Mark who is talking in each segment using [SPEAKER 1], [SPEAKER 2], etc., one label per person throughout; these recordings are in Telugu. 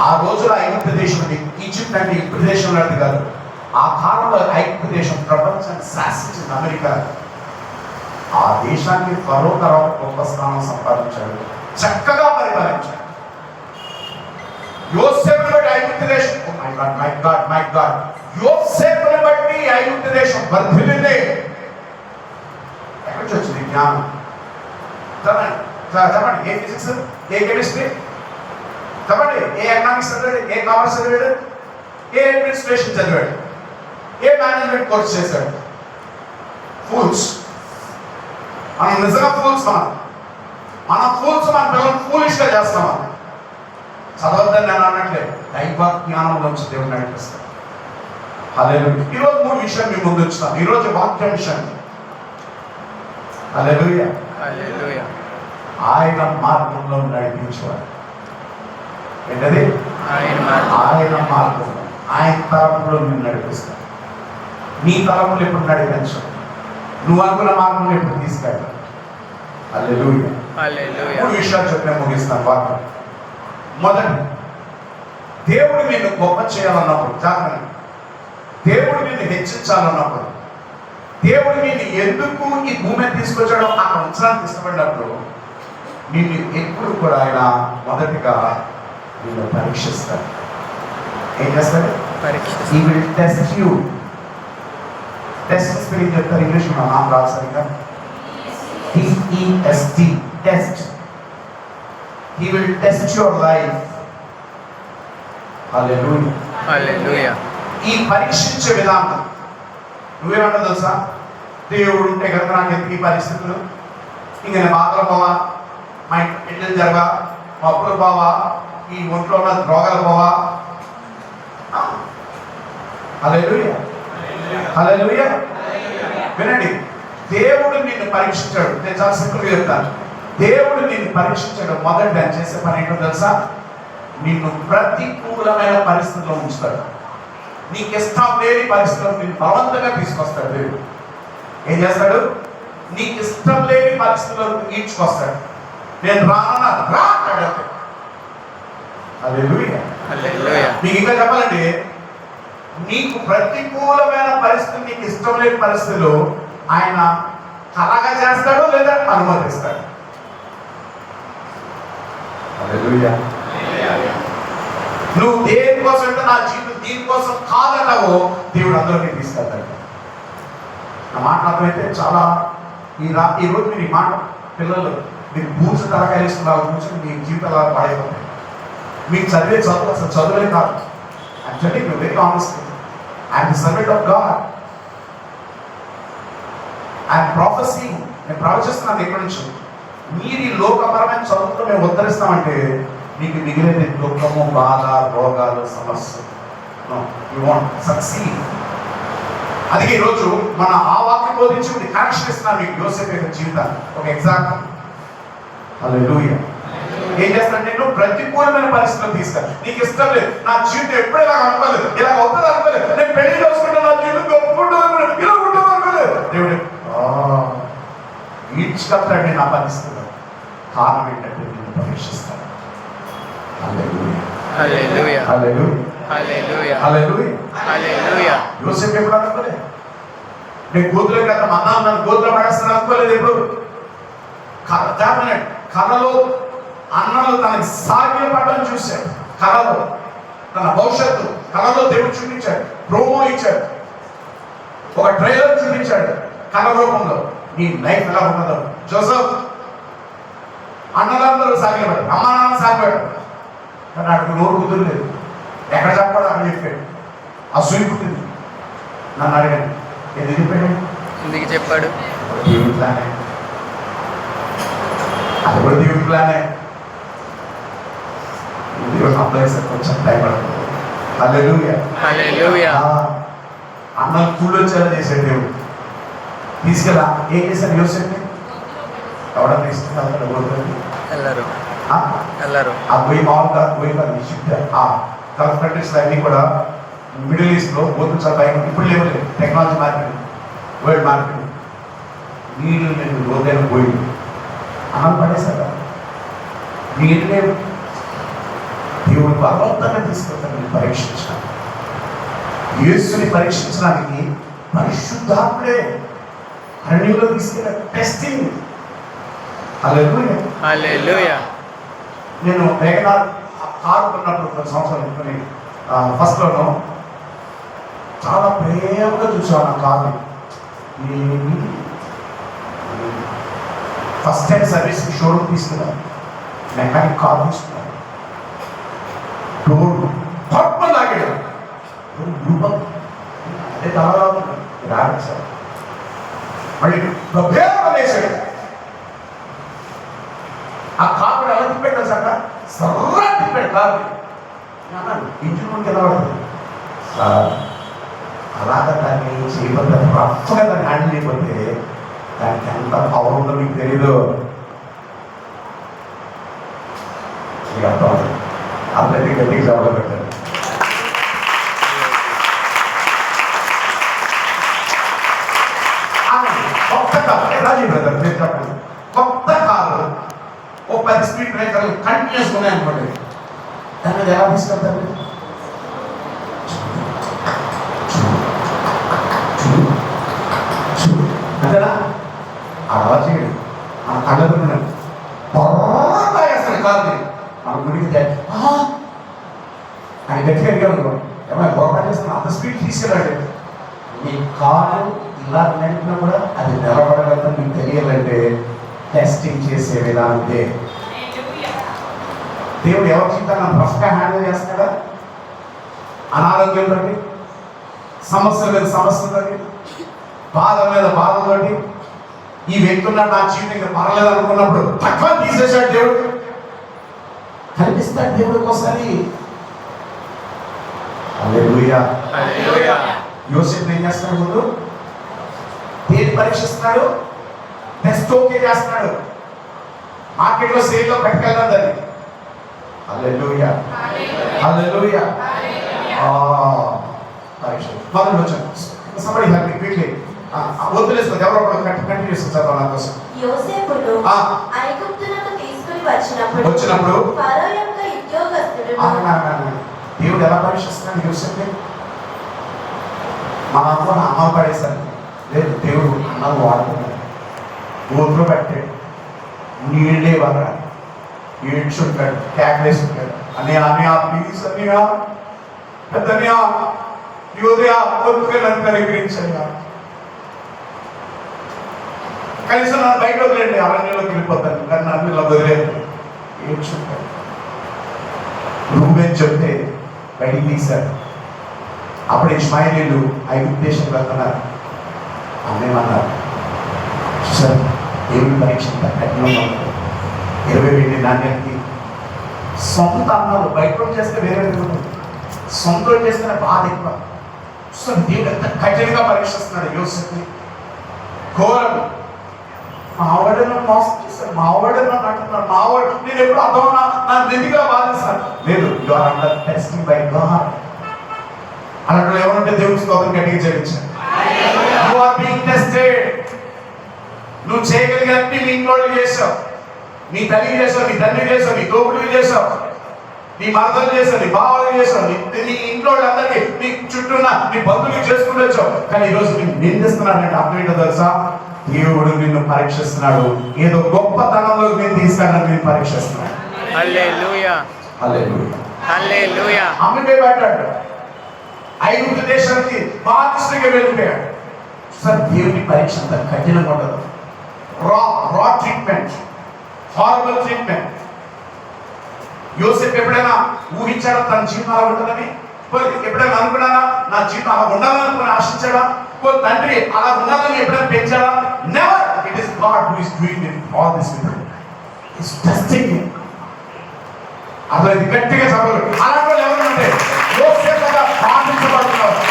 [SPEAKER 1] ఆ రోజులో ఐగుప్తు దేశం, ఈజిప్ట్ అంటే ఇప్పుడు దేశం లాంటిది కాదు. ఆ కాలంలో ఐగుప్తు దేశం ప్రపంచాన్ని శాసించింది. అమెరికా ఆ దేశానికి ఫరో తర్వాత గొప్ప స్థానం సంపాదించాడు, చక్కగా పరిపాలించాడు. యోసేపుని బట్టి ఐగుప్తు దేశం, oh my god my god my god, యోసేపుని బట్టి ఐగుప్తు దేశం వర్ధిల్లింది. ఎక్కడి నుంచి వచ్చింది జ్ఞానం? చెప్పండి, ఏ ఫిజిక్స్, ఏ కెమిస్ట్రీ, చెప్పండి, ఏ ఎకనామిక్స్ చదివాడు, ఏ కామర్స్ చదివాడు, ఏ అడ్మినిస్ట్రేషన్ చదివాడు, ఏ మేనేజ్మెంట్ కోర్స్ చేశాడు? ఫూల్స్. మనం నిజంగా ఫూల్స్. మనం ఫూల్స్. మన పిల్లలు ఫూలిష్ గా చేస్తాం. చదవద్దని నేను అనట్లేదు, దైవ జ్ఞానం నుంచి దేవుడు నడిపిస్తాం. హల్లెలూయా. ఈరోజు 3 విషయాలు మీ ముందు ఉంచుతాను. ఈరోజు వాక్య విషయాన్ని. హల్లెలూయా.
[SPEAKER 2] హల్లెలూయా.
[SPEAKER 1] ఆయన మార్గంలో నడిపించేవాడు. ఏంటది? ఆయన మార్గంలో, ఆయన తలంపులో నేను నడిపిస్తాను. నీ తలంపులు ఎప్పుడు నడిపించు, నువ్వు అనుకున్న మార్గంలో ఎప్పుడు తీసుకెళ్ళాలి. హల్లెలూయా.
[SPEAKER 2] హల్లెలూయా.
[SPEAKER 1] 3 విషయాలు చెప్పిన ముగిస్తాను వాక్యం. మొదటి, దేవుడు నిన్ను గొప్ప చేయాలన్నప్పుడు, జాగ్రత్త, దేవుడు నిన్ను హెచ్చించాలన్నప్పుడు, దేవుడు నిన్ను ఎందుకు ఈ భూమిని తీసుకొచ్చాడో అక్కడ ఉంచడానికి ఇష్టపడినప్పుడు నిన్ను ఎప్పుడు కూడా ఆయన మొదటిగా నిన్ను పరీక్షిస్తాడు. ఏం చేస్తాడు? He will test you. Test spelling చెప్తారు ఇంగ్లీష్, మన నాన్న రాదు సరిగ్గా. TEST, test. He will test your life. హల్లెలూయా.
[SPEAKER 2] హల్లెలూయా.
[SPEAKER 1] ఈ పరీక్షించే విధానం నువ్వేమంటా తెలుసా? దేవుడు ఉంటే కనుక నాకు ఎందుకు ఈ పరిస్థితులు, ఇంక నేను బాధలు పోవా, మా ఇంటి పెళ్ళిళ్ళు జరగా, మా అప్పులు పోవా, ఈ ఒంట్లో ఉన్న రోగాలు పోవా. హల్లెలూయా. హల్లెలూయా. వినండి, దేవుడు నిన్ను పరీక్షించాడు. నేను చాలా సింపుల్గా చెప్తాను. దేవుడు నిన్ను పరీక్షించాడు. మొదటి ఆయన చేసే పని ఏంటో తెలుసా? నిన్ను ప్రతికూలమైన పరిస్థితుల్లో ఉంచుతాడు. నీకు ఇష్టం లేని పరిస్థితుల్లో నిన్ను బలవంతంగా తీసుకొస్తాడు. దేవుడు ఏం చేస్తాడు? నీకు ఇష్టం లేని పరిస్థితుల్లో ఈడ్చుకొస్తాడు. నేను రానన్నా రా అంటాడు. హల్లెలూయా.
[SPEAKER 2] హల్లెలూయా.
[SPEAKER 1] మీకు ఇంకా చెప్పాలండి, నీకు ప్రతికూలమైన పరిస్థితులు, నీకు ఇష్టం లేని పరిస్థితులు ఆయన కలగా చేస్తాడు లేదా అనుమతిస్తాడు. హల్లెలూయా. నువ్వు దేనికోసం అంటే నా జీవితం దీనికోసం కాదన్నావో దేవుడు అందరికీ తీసుకెళ్తాడు. నా మాట అర్థమైతే చాలా ఈరోజు మీరు ఈ మాట పిల్లలు మీరు బూజు తరకాయలు కూర్చొని మీ జీవితాలు పాడైపోతాయి. మీకు చదివే చదువు అసలు చదువులే కాదు. I'm telling you very honestly, I am the servant of God. I am prophesying. నేను ప్రవచిస్తున్నాను ఎక్కడి నుంచి. మీరు ఈ లోకపరమైన చదువుతో మేము ఉద్ధరిస్తామంటే నీకు మిగిలేది దుఃఖము, బాధ, రోగాలు, సమస్య. You want succeed. అందుకే ఈరోజు మన ఆ వాక్యం బోధించి కనెక్షన్ ఇస్తున్నాను మీకు. యోసేపు యొక్క జీవితాన్ని ఒక ఎగ్జాంపుల్. హల్లెలూయా. ఏం చేస్తాను? నేను ప్రతికూలమైన పరిస్థితులు తీసుకెళ్ళి, నీకు ఇష్టం లేదు, నా జీవితం ఎప్పుడు ఇలా అనుకోలేదు, ఇలా అవుతుంది అనుకోలేదు, నేను పెళ్లి చేసుకుంటే నా జీవితం గొప్ప ఇలా ఉంటుంది అనుకోలేదు. దేవుడు ఈడ్చుకెళ్తాడు నేను ఆ పరిస్థితుల్లో. కారణం ఏంటంటే నేను పరీక్షిస్తాను. హల్లెలూయా.
[SPEAKER 2] హల్లెలూయా.
[SPEAKER 1] హల్లెలూయా.
[SPEAKER 2] హల్లెలూయా.
[SPEAKER 1] హల్లెలూయా.
[SPEAKER 2] హల్లెలూయా.
[SPEAKER 1] యోసేపు ఎప్పుడు అనుకోలేదు, నేను గోతులో కదా మా అన్న నన్ను గోతులో పడేస్తాను అనుకోలేదు. ఎప్పుడు కళలో అన్నలు తనకి సాగిలపడడం చూశాడు. కళలో తన భవిష్యత్తు కళలో దేవుడు చూపించాడు. ప్రోమో ఇచ్చాడు, ఒక ట్రైలర్ చూపించాడు కళ రూపంలో. నీ లైఫ్ ఎలా ఉన్నదో. జోసెఫ్ అన్నలందరూ సాగిలపడ్డారు, అమ్మ నాన్న సాగిపడ్డారు, కానీ అటు నోరు కుదరలేదు. ఎక్కడ చెప్పాడు అని చెప్పాడు. అసూయి పుట్టింది. నన్ను అడిగాను, ఎందుకు చెప్పాడు?
[SPEAKER 2] ఎందుకు చెప్పాడు?
[SPEAKER 1] దేవుడి ప్లానే. అది కూడా దేవుడి ప్లానే. దేవుడు అప్లై చేస్తే కొంచెం టైం పడుతుంది. హల్లెలూయా.
[SPEAKER 2] హల్లెలూయా.
[SPEAKER 1] అన్నం కూలి వచ్చేలా చేశాడు దేవుడు. తీసుకెళ్ళా ఏం చేశాడు? యోసేపుని ఎవడన్నా తీసుకెళ్తాడు
[SPEAKER 2] వెళ్ళరు. ఆ
[SPEAKER 1] పోయి మామూలుగా పోయి ఆ గల్ఫ్ కంట్రీస్ అన్నీ కూడా మిడిల్ ఈస్ట్ లో పోతుంది చాలా భయం. ఇప్పుడు లేవలేదు, టెక్నాలజీ మార్కెట్, వరల్డ్ మార్కెట్. నీళ్ళు నేను లోతైన పోయింది, అన్నం పడేశారు. నీళ్ళు లేవు. దేవుడు బలవంతంగా తీసుకెళ్తాను పరీక్షించడానికి. యేసుని పరీక్షించడానికి పరిశుద్ధాత్ముడే అరణ్యంలో తీసుకెళ్ళ టెస్టింగ్. హల్లెలూయా.
[SPEAKER 2] హల్లెలూయా.
[SPEAKER 1] నేను వేగనార్ కారు కొన్నప్పుడు కొన్ని సంవత్సరాలు కొన్ని ఫస్ట్లోనూ చాలా ప్రేమగా చూసాను ఆ కార్ని. ఫస్ట్ టైం సర్వీస్ షోరూమ్ తీసుకున్నాను, మెకానిక్ కార్ తీసుకున్నాను, డోర్ పట్మ లాగాడు, అదే చాలా రాడు సార్. మళ్ళీ వేసాడు. ఆ కారు ఎలా తిప్పాడు సార్, సర్రా తిప్పాడు కారు. ఇంటి ముందుకు ఎలా పడుతుంది సార్, అలాగా దాన్ని చేయబోతే రఫ్గా దాన్ని హ్యాండిల్ చేయకపోతే దానికి ఎంత పవర్ ఉందో మీకు తెలీదు. మీకు అర్థం అవుతుంది. అందరికీ గట్టిగా జవాబు పెట్టారు. కొత్త కారు రాజీ బ్రదర్ మీరు చెప్పండి, కొత్త కారు ఓ 10 స్పీడ్ బ్రేకర్లు కంటిన్యూస్ ఉన్నాయనుకోండి, దాని మీద ఎలా తీసుకెళ్తారు? అంతేనా? అలా చేయడు. మన కళ్ళకు బాగా వేస్తాడు కార్ని, మన గుడికి ఆయన గట్టిగా అడిగాడు, ఏమైనా పొరపాటు చేస్తాను అంత స్పీడ్ తీసుకెళ్ళాడు. మీ కారు ఇలా నడిపినా కూడా అది నిలబడగలతో మీకు తెలియాలంటే టెస్టింగ్ చేసే విధానం ఇదే. దేవుడు ఎవరి జీవితాన్ని రఫ్గా హ్యాండిల్ చేస్తాడా? అనారోగ్యంతో, సమస్యల మీద సమస్యలతోటి, బాధ మీద బాధతోటి, ఈ వ్యక్తి ఉన్నాడు నా జీవితం ఇంకా పర్లేదు అనుకున్నప్పుడు తక్కువ తీసేశాడు దేవుడు. కనిపిస్తాడు దేవుడికి ఒకసారి. హల్లెలూయా. యోసేపు ఏం చేస్తాడు? ముందు దేని పరీక్షిస్తున్నాడు? టెస్ట్ ఓకే చేస్తున్నాడు. మార్కెట్లో సేల్లో పెట్టగలదు దాన్ని. హల్లెలూయా. హల్లెలూయా. పరీక్ష మొదలు వచ్చాను. somebody help me quickly. వదిలేస్తుంది ఎవరో కంటిన్యూ చేస్తారు నా కోసం.
[SPEAKER 3] యోసేపును ఐగుప్తునకు తీసుకొని వచ్చినప్పుడు ఫరో యొక్క ఉద్యోగస్తుడు
[SPEAKER 1] దేవుడు ఎలా పరీక్షిస్తున్నాడు యోసేపుని? మా అమ్మ అమ్మ పడేశారు. లేదు, దేవుడు అన్నలు వాడుకున్నాడు, ఊరిలో పెట్టాడు, నీళ్ళే వల్ల ఏడ్చుంటాడు, క్యాక్లేసి ఉంటాడు. అన్నయ్య అన్నయ్య ప్లీజ్ అన్నయ్య, పెద్దన్నయ్య ఈ ఉదయ కొద్దిగా నన్ను కనికరించయ్యా, కనీసం నన్ను బయట వదిలేండి, అరణ్యంలోకి వెళ్ళిపోతాను, కానీ నన్ను ఇలా వదిలేదు. ఏడ్చుంటాడు. రూబేన్ చెప్తే బయటికి తీశాడు. అప్పుడు ఇష్మాయిలీలు ఐగుప్తు దేశం వెళ్తున్నారు. అన్నేమన్నారు? సార్ దేవుని పరీక్ష కఠినంగా 20 వెండి నాణ్యానికి సొంత అన్నాలు బయట చేస్తే వేరే విధంగా, సొంతం చేస్తేనే బాధ ఎక్కువ. సో దేవుడు ఎంత కఠినంగా పరీక్షిస్తున్నాడు యోసేపుని. ఘోరం. మావాడేనో మోసం చేస్తాడు, మావాడేనో అంటున్నాడు, మావాడు నేను ఎప్పుడు అర్థం నా నిధిగా బాధిస్తాను. లేదు, you are under testing by God. అలాంటి ఏమంటే దేవుని స్తోత్రం గట్టిగా చేయించాడు. You are being tested. నువ్వు చేయగలిగినట్టు నీ ఇంట్లో చేసావు, నీ తల్లి చేసావు, నీ తండ్రి చేసావు, నీ తోపుడు చేసావు, నీ మరదలు చేసావు, నీ బావలు చేసావు, నీ ఇంట్లో అందరికీ, నీ చుట్టూ నీ బంధువులు చేసుకుంటూ వచ్చావు. కానీ ఈరోజు నేను నిందిస్తున్నానంటే అర్థం ఏంటో తెలుసా? దేవుడు నిన్ను పరీక్షిస్తున్నాడు. ఏదో గొప్పతనంలో నేను తీసుకెళ్ళాలని నేను పరీక్షిస్తున్నాడు.
[SPEAKER 2] హల్లెలూయా.
[SPEAKER 1] హల్లెలూయా.
[SPEAKER 2] హల్లెలూయా.
[SPEAKER 1] అమ్మిపోయి పడ్డాడు, ఐగుప్తు దేశానికి బానిసగా వెళ్ళిపోయాడు. సార్ దేవుని పరీక్ష అంత కఠినంగా ఉండదు. రా ట్రీట్మెంట్, హార్బల్ ట్రీట్మెంట్. యోసేపు ఎప్పుడైనా ఊహించాడా తన జీవితం అలా ఉంటుందని? ఎప్పుడైనా అనుకున్నాడా నా జీవితం అలా ఉండాలని ఆశించాడా? తండ్రి అలా ఉండాలని ఎప్పుడైనా పెంచాడా? Never. It is God who is doing it all this people. Is testing him. అలా ఇది గట్టిగా చదవరు. అలాంటి వాళ్ళు ఎవరు అంటే యోసేపుగా బాధించబడుతున్నారు.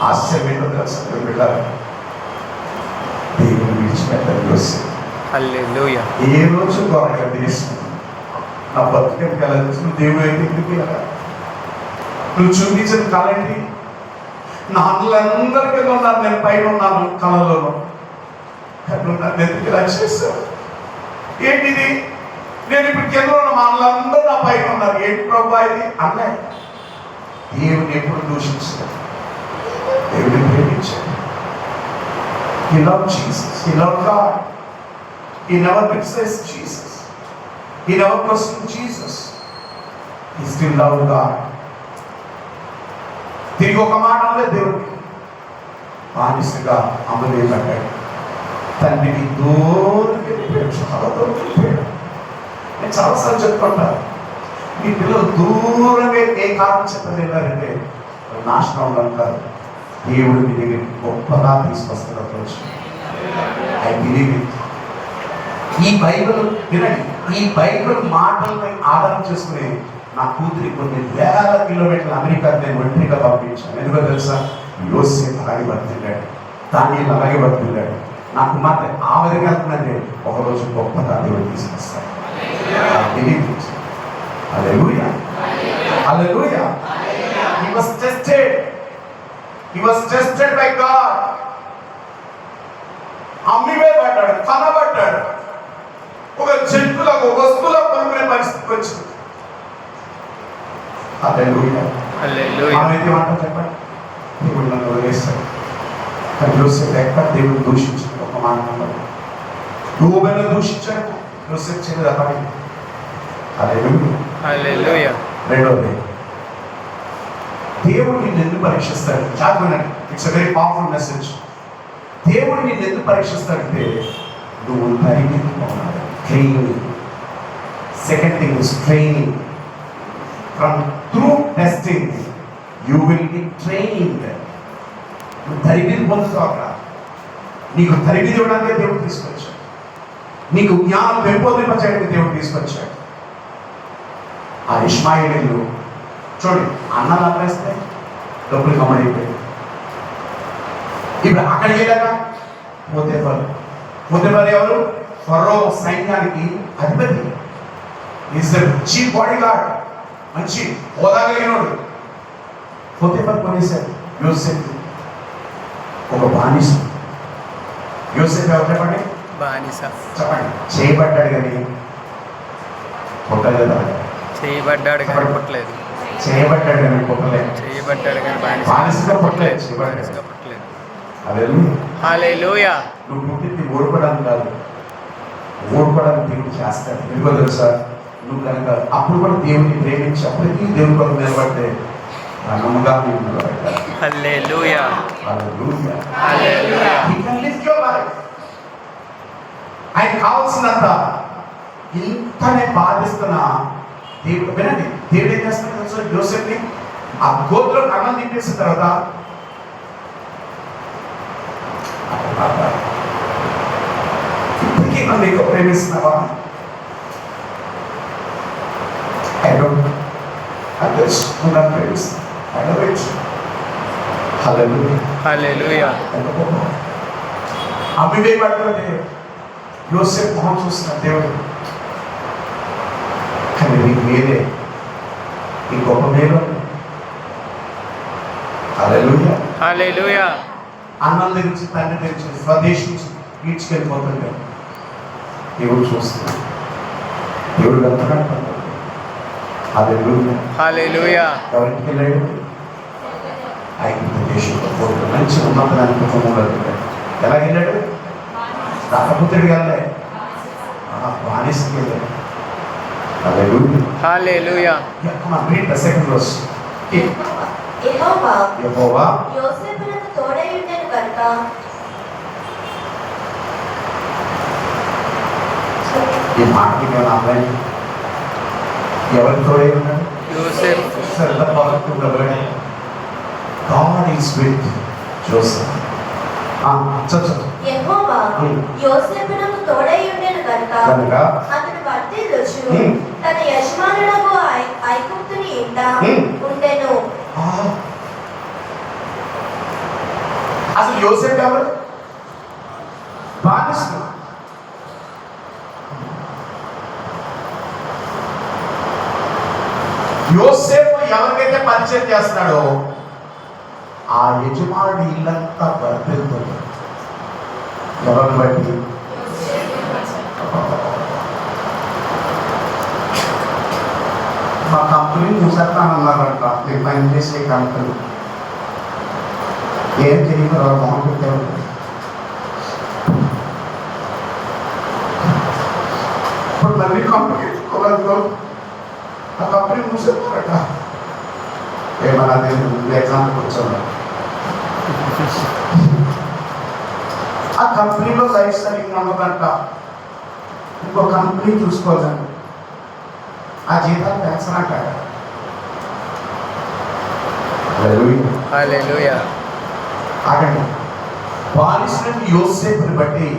[SPEAKER 1] ఆశ్చర్యం తెలుసు బిడ్డారు, దేవుని విడిచిపెట్టారు యోసేపు.
[SPEAKER 2] హల్లెలూయా.
[SPEAKER 1] ఏ రోజు గొడవ దేశం నా బతుకెందుకు వెళ్ళచ్చు? నువ్వు దేవుడు అయితే ఎందుకు వెళ్ళా? నువ్వు చూపించిన కళ ఏంటి? నా అన్నలందరి కింద ఉన్నాను, నేను పైన ఉన్నాను కళలోను. కానీ నన్ను ఎందుకు ఇలా చేశావు? ఏంటిది? నేను ఇప్పుడు కింద ఉన్న మా అన్నలందరూ నా పైన ఉన్నారు. ఏంటి ప్రభా ఇది అన్నాయి. దేవుని ఎప్పుడు దూషించాడు, దేవుని ప్రేమించాడు. He loved Jesus. He loved God. He never criticized Jesus. He never questioned Jesus. He still loved God. తిరిగి ఒక మాట అన్నది దేవుడికి బానిసగా అమలేయబడ్డాడు. తండ్రికి దూరం వెళ్ళిపోయాడు, చాలా దూరం వెళ్ళిపోయాడు. నేను చాలాసార్లు చెప్పుకుంటాను, మీ పిల్లలు దూరంగా ఏ కారణం చెప్పలేదంటే నాశనం ఉంటారు. దేవుడు మీ దగ్గర గొప్పగా తీసుకొస్తున్నారు. I believe it. ఈ బైబిల్ వినండి, ఈ బైబిల్ మాటల్ని ఆధారం చేసుకుని నా కూతురి కొన్ని వేల కిలోమీటర్ల అమెరికా నేను ఒంటరిగా పంపించాను. ఎందుకో తెలుసా? యోసేపు అలాగే బతికాడు, దానియేలు అలాగే బతికాడు. నా కుమార్తె ఆ విధంగా వెళ్తుందంటే ఒకరోజు గొప్పగా దేవుడు తీసుకొస్తాడు. హల్లెలూయా, హల్లెలూయా. He was tested. He was tested by God. అమ్మివేయబడ్డాడు, కనబడ్డాడు. ఒక జంతువులకు వస్తువులకు కొనుక్కునే పరిస్థితికి వచ్చింది. హల్లెలూయా, హల్లెలూయా. మనమైతే ఏమంటాం చెప్పండి? దేవుడు నన్ను వదిలేస్తాడు. కానీ యోసేపు ఎక్కడ దేవుడు దూషించాడు? ఒక మాట అన్నాడు. యోబును దూషించాడు, యోసేపు చేయలేదు అప్పటి. హల్లెలూయా, హల్లెలూయా. రెండోది, దేవుడు నిన్ను ఎందుకు పరీక్షిస్తాడు? చాలు, it's a very powerful message. దేవుడు నిన్ను ఎందుకు పరీక్షిస్తాడంటే నువ్వు పరిమితిపోవాలి. Training. Second thing is training. From through testing you will be trained. నువ్వు తరిమిది పొందుతావు. అక్కడ నీకు తరిమిది ఇవ్వడానికే దేవుడు తీసుకొచ్చాడు. నీకు జ్ఞానం పెంపొందింపచేయడానికి దేవుడు తీసుకొచ్చాడు. ఆ ఇష్మాయేలీలు చూడండి, అన్నాలు అమ్మేస్తే డబ్బులు కమ్మడైపోయాయి. ఇప్పుడు అక్కడికి వెళ్ళాక పోతేఫర్ ఎవరు? ఫరో సైన్యానికి అధిపతి. Is the chief body guard, మంచి హోదా కలిగినోడు. పోతేఫర్ కొనేశాడు యోసేపు ఒక బానిస. యోసేపు ఎవరు చెప్పండి? బానిస. చెప్పండి. చేయబడ్డాడు కానీ పుట్టలేదు. చేయబడ్డాడు కానీ పుట్టలేదు. చేయబడ్డాడు కానీ పుట్టలేదు. చేయబడ్డాడు కానీ బానిసగా పుట్టలేదు. చేయబడ్డాడు పుట్టలేదు. హల్లెలూయా. నువ్వు పుట్టింది ఓడిపోవడానికి కాదు, ఓడిపోవడానికి దేవుడు చేస్తాడు. ఎందుకో తెలుసా? నువ్వు కనుక అప్పుడు కూడా దేవుడిని ప్రేమించి అప్పటికీ దేవుడి కొరకు నిలబడితే నమ్మగా నిలబడతాడు. హల్లెలూయా, హల్లెలూయా, హల్లెలూయా. He can live your life. ఆయన కావాల్సినంత ఇంతనే బాధిస్తున్న దేవుడు వినండి. దేవుడు ఏం చేస్తాడు తెలుసా? యోసేపుని ఆ గోతులో అన్నం తిప్పేసిన తర్వాత ఇప్పటికీ నన్ను ఎక్కువ ప్రేమిస్తున్నావా? అవివేయబడ్డే యోసేపు మొహం చూసిన దేవుడు, కానీ నీకు మీరే ఈ గొప్ప మేలు. హల్లెలూయా, హల్లెలూయా. అన్నం తెరిచి తండ్రి తెరిచి స్వదేశం నుంచి ఈడ్చుకెళ్ళిపోతుండే దేవుడు చూస్తున్నాడు. దేవుడు వెళ్తున్నాడు. హల్లెలూయా, హల్లెలూయా. ఎవరికి వెళ్ళాడు? ఐగుప్తు దేశంలో మంచి ఉన్నతమైన కుటుంబంలో వెళ్ళాడు. ఎలా వెళ్ళాడు? రాకపుత్రుడికి వెళ్ళలే, బానిసకి వెళ్ళాడు. హల్లెలూయా, హల్లెలూయా. Come on, read the second verse. యెహోవా
[SPEAKER 3] యోసేపునకు తోడై ఉండెను కనుక
[SPEAKER 1] ఈ మాటకి నేను అమ్మాయి ఎవరికి తోడై ఉన్నాడు? యోసేపు. God is with Joseph.
[SPEAKER 3] యెహోవా యోసేపునకు తోడై ఉండెను కనుక అతడు వర్ధిల్లుచు తన యజమానులకు ఐగుప్తుని ఇంట ఉండెను.
[SPEAKER 1] అసలు యోసేపు ఎవరు? బానిస. యోసేపు ఎవరికైతే పరిచయం చేస్తున్నాడో ఆ యజమాని ఇల్లంతా వర్ధిల్లుతుంది. ఎవరిని బట్టి? మా కంపెనీ మూసేస్తానన్నారంట. మీరు పనిచేసే కంపెనీ ఏం తెలియదు, మొహం పెట్టారు. ఇప్పుడు మళ్ళీ కంపెనీ ఎత్తుకోలేదు, ఆ కంపెనీ మూసేస్తారట. ఏమన్నా ఎగ్జామ్కి వచ్చాను. ఆ కంపెనీలో లైఫ్ సరిగ్గా ఉండదంట. ఇంకో కంపెనీ చూసుకోవాలండి. ఆ జీతాలు పెన్షన్ అంటాడు.
[SPEAKER 2] హల్లెలూయా.
[SPEAKER 1] ఆగండి. బానిసైన యోసేపుని బట్టి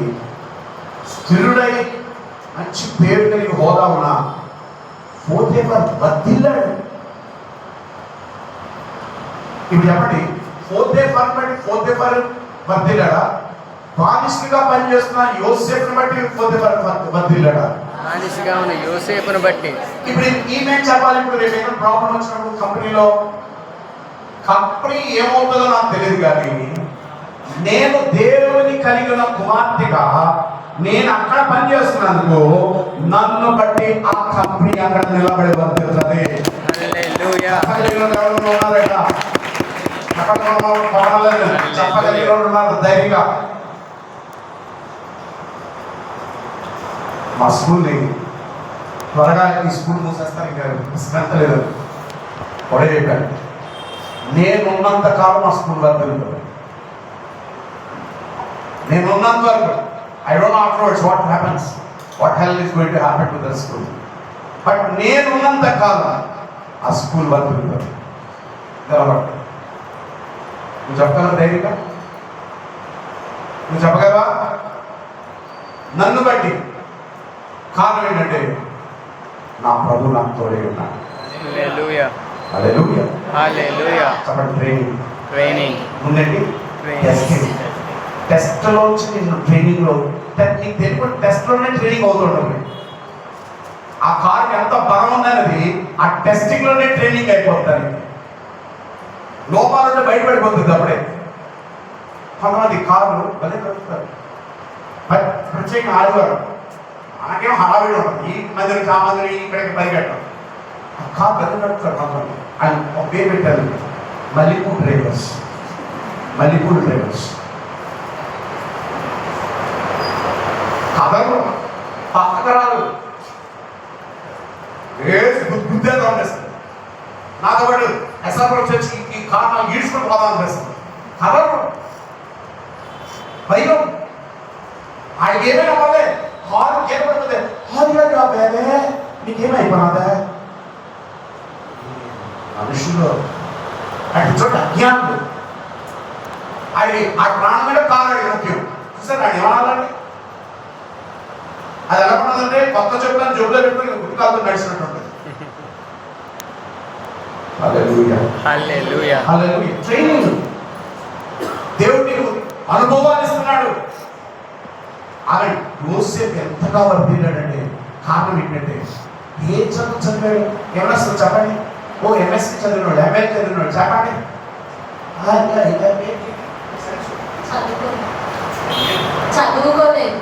[SPEAKER 1] స్థిరుడై మంచి పేరు కలిగి హోదా ఉన్న పోతీఫర్ వర్ధిల్లాడు. ఇప్పుడు చెప్పండి, పోతీఫర్ వర్ధిల్లాడా? బానిసగా పనిచేస్తున్న యోసేపుని బట్టి పోతీఫర్ వర్ధిల్లాడా?
[SPEAKER 2] బానిసగా ఉన్న యోసేపును బట్టి.
[SPEAKER 1] ఇప్పుడు ఈమె చెప్పాలి. ఇప్పుడు రేపు ఏమైనా ప్రాబ్లం వచ్చినప్పుడు కంపెనీలో, కంపెనీ ఏమవుతుందో నాకు తెలియదు, కానీ నేను దేవుని కలిగిన కుమార్తెగా నేను అక్కడ పనిచేస్తున్నందుకు నన్ను బట్టి ఆ కంపెనీ అక్కడ నిలబడి వర్తిల్లుతుంది.
[SPEAKER 2] హల్లెలూయా.
[SPEAKER 1] చెప్పగలిగిన ఉన్నారు ధైర్యంగా. మా స్కూల్ని త్వరగా ఈ స్కూల్ మూసేస్తాను, ఇంకా శ్రద్ధ లేదు. పొడే చెప్పాను, నేనున్నంత కాలం మా స్కూల్ వర్తిల్లుతుంది. నేనున్నంత వరకు I don't know afterwards what happens, what hell is going to happen to the school. But నేనున్నంత కాలం ఆ స్కూల్ వర్తిల్లుతుంది. నిలబడి నువ్వు చెప్పగలవా ధైర్యంగా? నువ్వు చెప్పగలవా? నన్ను బట్టి కారణం ఏంటంటే నా ప్రభు నాకు తోడే ఉన్నాడు.
[SPEAKER 2] హల్లెలూయా.
[SPEAKER 1] హల్లెలూయా.
[SPEAKER 2] హల్లెలూయా.
[SPEAKER 1] చెప్పండి. Training
[SPEAKER 2] training.
[SPEAKER 1] ఉందండి. టెస్ట్లోంచి నేను ట్రైనింగ్లో, నీకు తెలియదు, టెస్ట్లోనే ట్రైనింగ్ అవుతుంటుంది. ఆ కారు ఎంత బలం ఉందనేది ఆ టెస్టింగ్లోనే ట్రైనింగ్ అయిపోతుంది. లోపాలంటే బయటపడిపోతుంది అప్పుడే. కొంతమంది కార్లు భలే కలుపుతారు, ప్రత్యేకంగా ఆదివారం మనకేం హడావిడి ఉంటుంది. ఈ మందిని ఆ మందిని ఇక్కడికి పరిగెట్టడం. ఆ కార్ భలే కలుపుతారు కొంతమంది. ఆయన ఒక పేరు పెట్టారు, మల్లెపూడి డ్రైవర్స్. మల్లెపూడి డ్రైవర్స్ కథలు పక్కరాలు బుద్ధేదో అనిపిస్తుంది. నాతో పాటు ఎస్ఆర్పురం చర్చి ఈ కారణాలు ఈడ్చుకుని పోదాం అనిపిస్తుంది. కథలు భయం. ఆయనకి ఏమైనా పోలే, హారు ఏమైపోతే హారుగా బేబే నీకేమైపోయినాదే మనుషులు అంటే చోట అజ్ఞానులు. ఆయన ఆ ప్రాణం మీద కారణం ముఖ్యం. చూసారు ఆయన ఏమనాలండి? అది ఎలా ఉన్నదంటే కొత్త చెప్పులను జబ్బులో పెట్టుకుని గుడికాలతో నడిచినట్టు ఉంటుంది. హల్లెలూయా.
[SPEAKER 2] హల్లెలూయా.
[SPEAKER 1] హల్లెలూయా. ట్రైనింగ్. దేవుడు నీకు అనుభవాన్ని ఇస్తున్నాడు. అలా యోసేపు ఎంతగా వర్ధిల్లాడంటే కారణం ఏంటంటే ఏ చదువు చదివాడు? ఎంఎస్ చెప్పండి. ఓ ఎంఎస్సి చదివినాడు, ఎంఏ చదివినాడు చెప్పండి.
[SPEAKER 3] చదువుకోలేదు.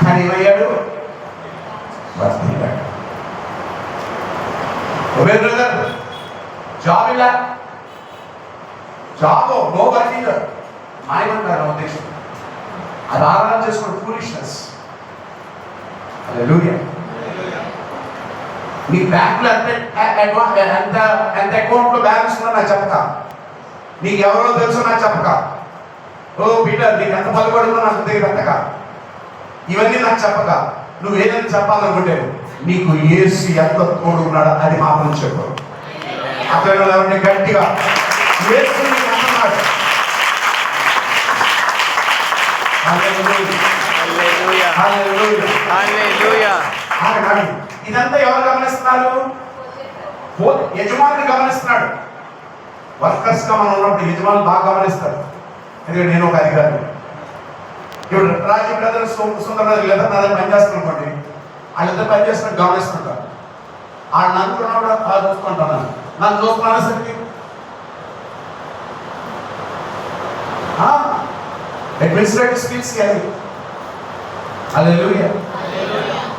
[SPEAKER 1] కానీ ఏమయ్యాడు? వర్ధిల్లాడు. జాబ్ ఇలా జాబ్ నో వర్కింగ్ మాయమంటారు ఉద్దేశం. అది ఆరాధన చేసుకున్న ఫూలిష్నెస్. హల్లెలూయా. నీ బ్యాంకులో ఎంత అకౌంట్లో బ్యాలెన్స్ ఉందో నాకు చెప్పక, నీకు ఎవరో తెలుసో నాకు చెప్పక, ఓ పీటర్ నీకు ఎంత పలుకడుందో నాకు దగ్గర పెట్టక, ఇవన్నీ నాకు చెప్పక, నువ్వు ఏదైనా చెప్పాలనుకుంటే నీకు యేసు ఎంత తోడు ఉన్నాడో అది మాత్రం చెప్పు. అతను ఎవరిని గట్టిగా యేసు నీకు అంటున్నాడు.
[SPEAKER 2] హల్లెలూయా. హల్లెలూయా.
[SPEAKER 1] ఇదంతా ఎవరు గమనిస్తున్నారు? యజమాని గమనిస్తున్నాడు. వర్కర్స్ గా మనం ఉన్నప్పుడు యజమానులు బాగా గమనిస్తారు. ఎందుకంటే నేను ఒక అధికారి. ఇప్పుడు రాజీ బ్రదర్స్ సుందర బ్రదర్ లేదా నా దగ్గర పనిచేస్తున్నారు అనుకోండి, వాళ్ళిద్దరు పనిచేస్తున్నట్టు గమనిస్తుంటారు. వాళ్ళు అనుకున్నాడు అలా చూసుకుంటాను, నన్ను చూస్తున్నాను సరికి అడ్మినిస్ట్రేటివ్ స్కిల్స్ అది. హల్లెలూయా.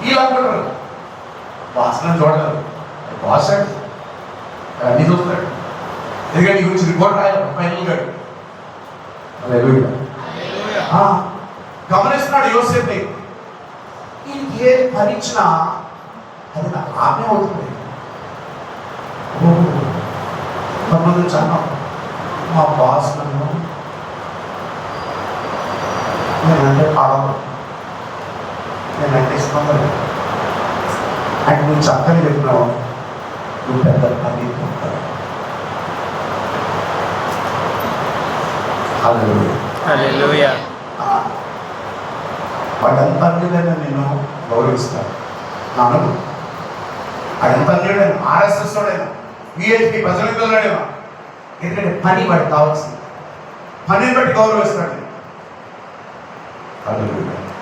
[SPEAKER 1] వీళ్ళు అనుకుంటారు బాస్ని చూడలేదు, బాస్ అండి అన్నీ చూస్తాడు, ఎందుకంటే ఈ గురించి రిపోర్ట్ రాయాలి ఫైనల్ గా. హల్లెలూయా. గమనిస్తున్నాడు యోసేపుని, వీళ్ళకి ఏ పని ఇచ్చినా అది నాకు ఆజ్ఞ అవుతుంది. కొంతమంది చాలా మా బాస్ నన్ను నేనంటే పడవు, నేనంటే ఇష్టం లేదు అంటే నువ్వు చక్కని చెప్పినావు, నువ్వు పెద్ద పని
[SPEAKER 2] హల్లెలూయా.
[SPEAKER 1] వాడంతా అన్యుడైనా నేను గౌరవిస్తాను. నాను వాడంతా అన్యుడైనా, ఆర్ఎస్ఎస్ వాడైనా, విహెచ్పి ప్రజలకు వెళ్ళాడేమో, ఎందుకంటే పని వాడికి కావాల్సింది, పనిని బట్టి గౌరవిస్తాడు.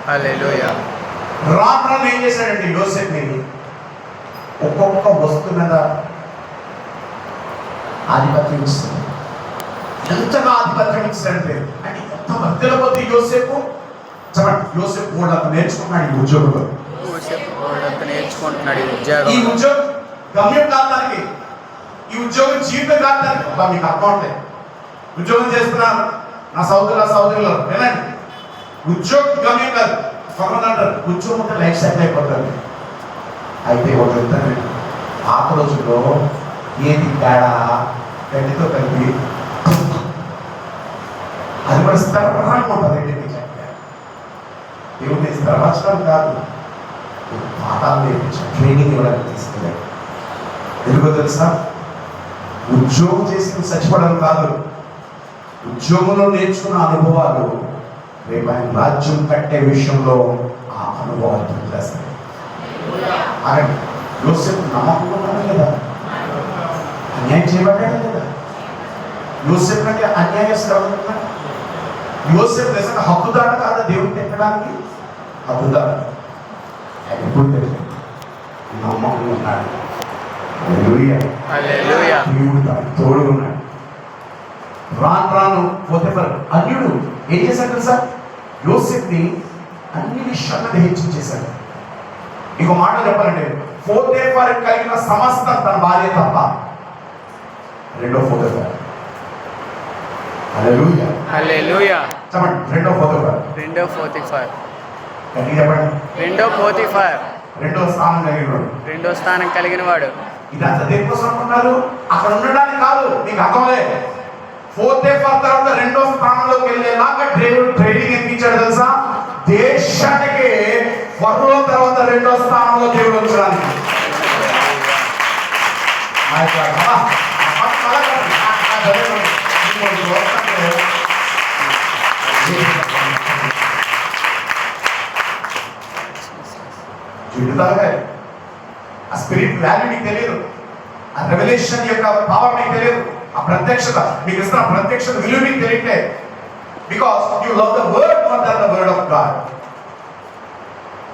[SPEAKER 2] హల్లెలూయా.
[SPEAKER 1] రాను ఏం చేశాడంటే యోసేపుని ఒక్కొక్క వస్తువు మీద ఆధిపత్యం ఇస్తుంది. ఎంతగా ఆధిపత్యం ఇస్తాడంటే అంటే ఎంత మధ్యలో పోతే యోసేపు చెప్పండి, యోసేపు కూడా నేర్చుకున్నాడు ఈ ఉద్యోగంలో.
[SPEAKER 2] నేర్చుకుంటున్నాడు
[SPEAKER 1] ఈ ఉద్యోగం గమ్యం కావడానికి, ఈ ఉద్యోగం జీవితం కావడానికి. మీకు అర్థం ఉంటాయి, ఉద్యోగం చేస్తున్నాను నా సౌదరిలో వినండి, ఉద్యోగం గమ్యం కాదు. కొంతమంది అంటారు ఉద్యోగం ఉంటే లైఫ్ సెటిల్ అయిపోతుంది. అయితే ఒక చెప్తాను, పాత రోజుల్లో ఏది తేడా గడ్డితో కలిపి అది కూడా స్థిరంగా ఉంటుంది. దేవుడిని స్థిరపరచడం కాదు, పాఠాలు నేర్పించాడు, ట్రైనింగ్ ఇవ్వడానికి తీసుకెళ్ళాడు. ఎందుకో తెలుసా, ఉద్యోగం చేసి చచ్చిపోవడం కాదు, ఉద్యోగంలో నేర్చుకున్న అనుభవాలు రేపు ఆయన రాజ్యం కట్టే విషయంలో ఆ అనుభవాలు తెలియజేస్తాయి. ఆయన యోసేపు నమ్మకం ఉన్నాడు కదా, అన్యాయం చేయబడ్డాడు కదా. యోసేపు అంటే అన్యాయస్తుడు. యోసేపు నిజంగా హక్కుదారు కాదా దేవుడిని తిట్టడానికి? హక్కుదారు. ఆయన ఎప్పుడు తెలియదు, నమ్మకం ఉన్నాడు. దేవుడు దానికి తోడు ఉన్నాడు. రాను పోతేఫర్ అన్యుడు ఏం చేశాడు తెలుసా, యోసేపుని అన్ని విషయాలను హెచ్చించేశాడు. ఇంకో మాట చెప్పాలంటే పోతేఫర్ కలిగిన సమస్తం తన భార్య తప్ప. రెండో పోతేఫర్. హల్లెలూయా.
[SPEAKER 2] హల్లెలూయా.
[SPEAKER 1] చెప్పండి, రెండో పోతేఫర్.
[SPEAKER 2] రెండో పోతీఫర్.
[SPEAKER 1] గట్టిగా చెప్పండి.
[SPEAKER 2] రెండో పోతీఫర్.
[SPEAKER 1] రెండో స్థానం కలిగినవాడు.
[SPEAKER 2] రెండో స్థానం కలిగిన వాడు.
[SPEAKER 1] ఇదంతా దేనికోసం అనుకున్నారు? అక్కడ ఉండడానికి కాదు, మీకు అర్థమలే. పోతేఫర్ తర్వాత రెండో స్థానంలోకి వెళ్ళేలాగా దేవుడు ట్రైనింగ్ ఎక్కించాడు తెలుసా. దేశానికి ఫరో తర్వాత రెండో స్థానంలో దేవుడు వచ్చడానికి. ఆ స్పిరిట్ వాల్యూ నీకు తెలియదు, ఆ రెవల్యూషన్ యొక్క పవర్ నీకు తెలియదు, ఆ ప్రత్యక్షత మీకు ఇస్తున్న ప్రత్యక్షత విలువ మీకు తెలియట్లేదు. Because you love the word more than the word of God.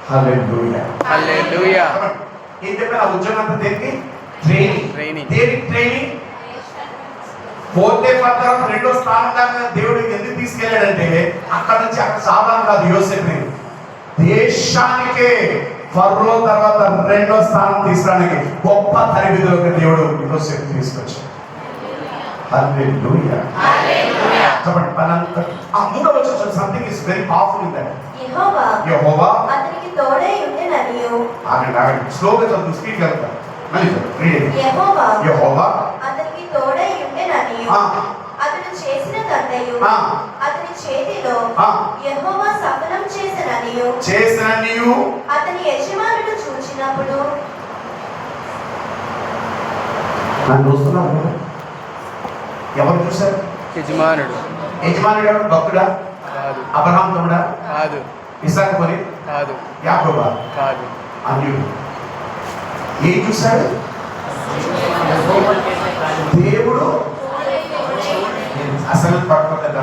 [SPEAKER 1] Hallelujah.
[SPEAKER 2] Hallelujah.
[SPEAKER 1] ఏం చెప్పాను, ఆ ఉద్యోగం అంతా దేనికి? ట్రైనింగ్. దేనికి ట్రైనింగ్? పోతేఫర్ తర్వాత రెండో స్థానం దాకా దేవుడు ఎందుకు తీసుకెళ్ళాడంటే అక్కడ నుంచి అక్కడ సాధారణ కాదు, యోసేపుని దేశానికే ఫరో తర్వాత రెండో స్థానం తీసుకోవడానికి గొప్ప తరబిదిలోకి దేవుడు యోసేపు తీసుకొచ్చాడు. హల్లెలూయా. హల్లెలూయా. చెప్పండి, పనంతా ఆ మూడో వచనం something is very powerful in that. యెహోవా
[SPEAKER 3] అతనికి తోడై ఉండెననియు.
[SPEAKER 1] ఆగండి స్లోగా చదువు, స్పీడ్ గా చదువు. మళ్ళీ రీడ్. యెహోవా
[SPEAKER 3] అతనికి తోడై ఉండెననియు. అతడు చేసిన దండయు అతని చేతిలో యెహోవా సఫలం చేసిననియు అతని యజమానుడు చూచినప్పుడు.
[SPEAKER 1] నన్ను చూస్తున్నారు ఎవరు చూశారు?
[SPEAKER 2] యజమానుడు.
[SPEAKER 1] యజమానుడు ఎవరు? భక్తుడా?
[SPEAKER 2] కాదు.
[SPEAKER 1] అబ్రహాం తమ్ముడా?
[SPEAKER 2] కాదు.
[SPEAKER 1] ఇస్సాకు మరి?
[SPEAKER 2] కాదు.
[SPEAKER 1] యాకోబా?
[SPEAKER 2] కాదు.
[SPEAKER 1] అన్యుడు. ఏం చూశాడు? దేవుడు అసలు పట్టుకోలేదు,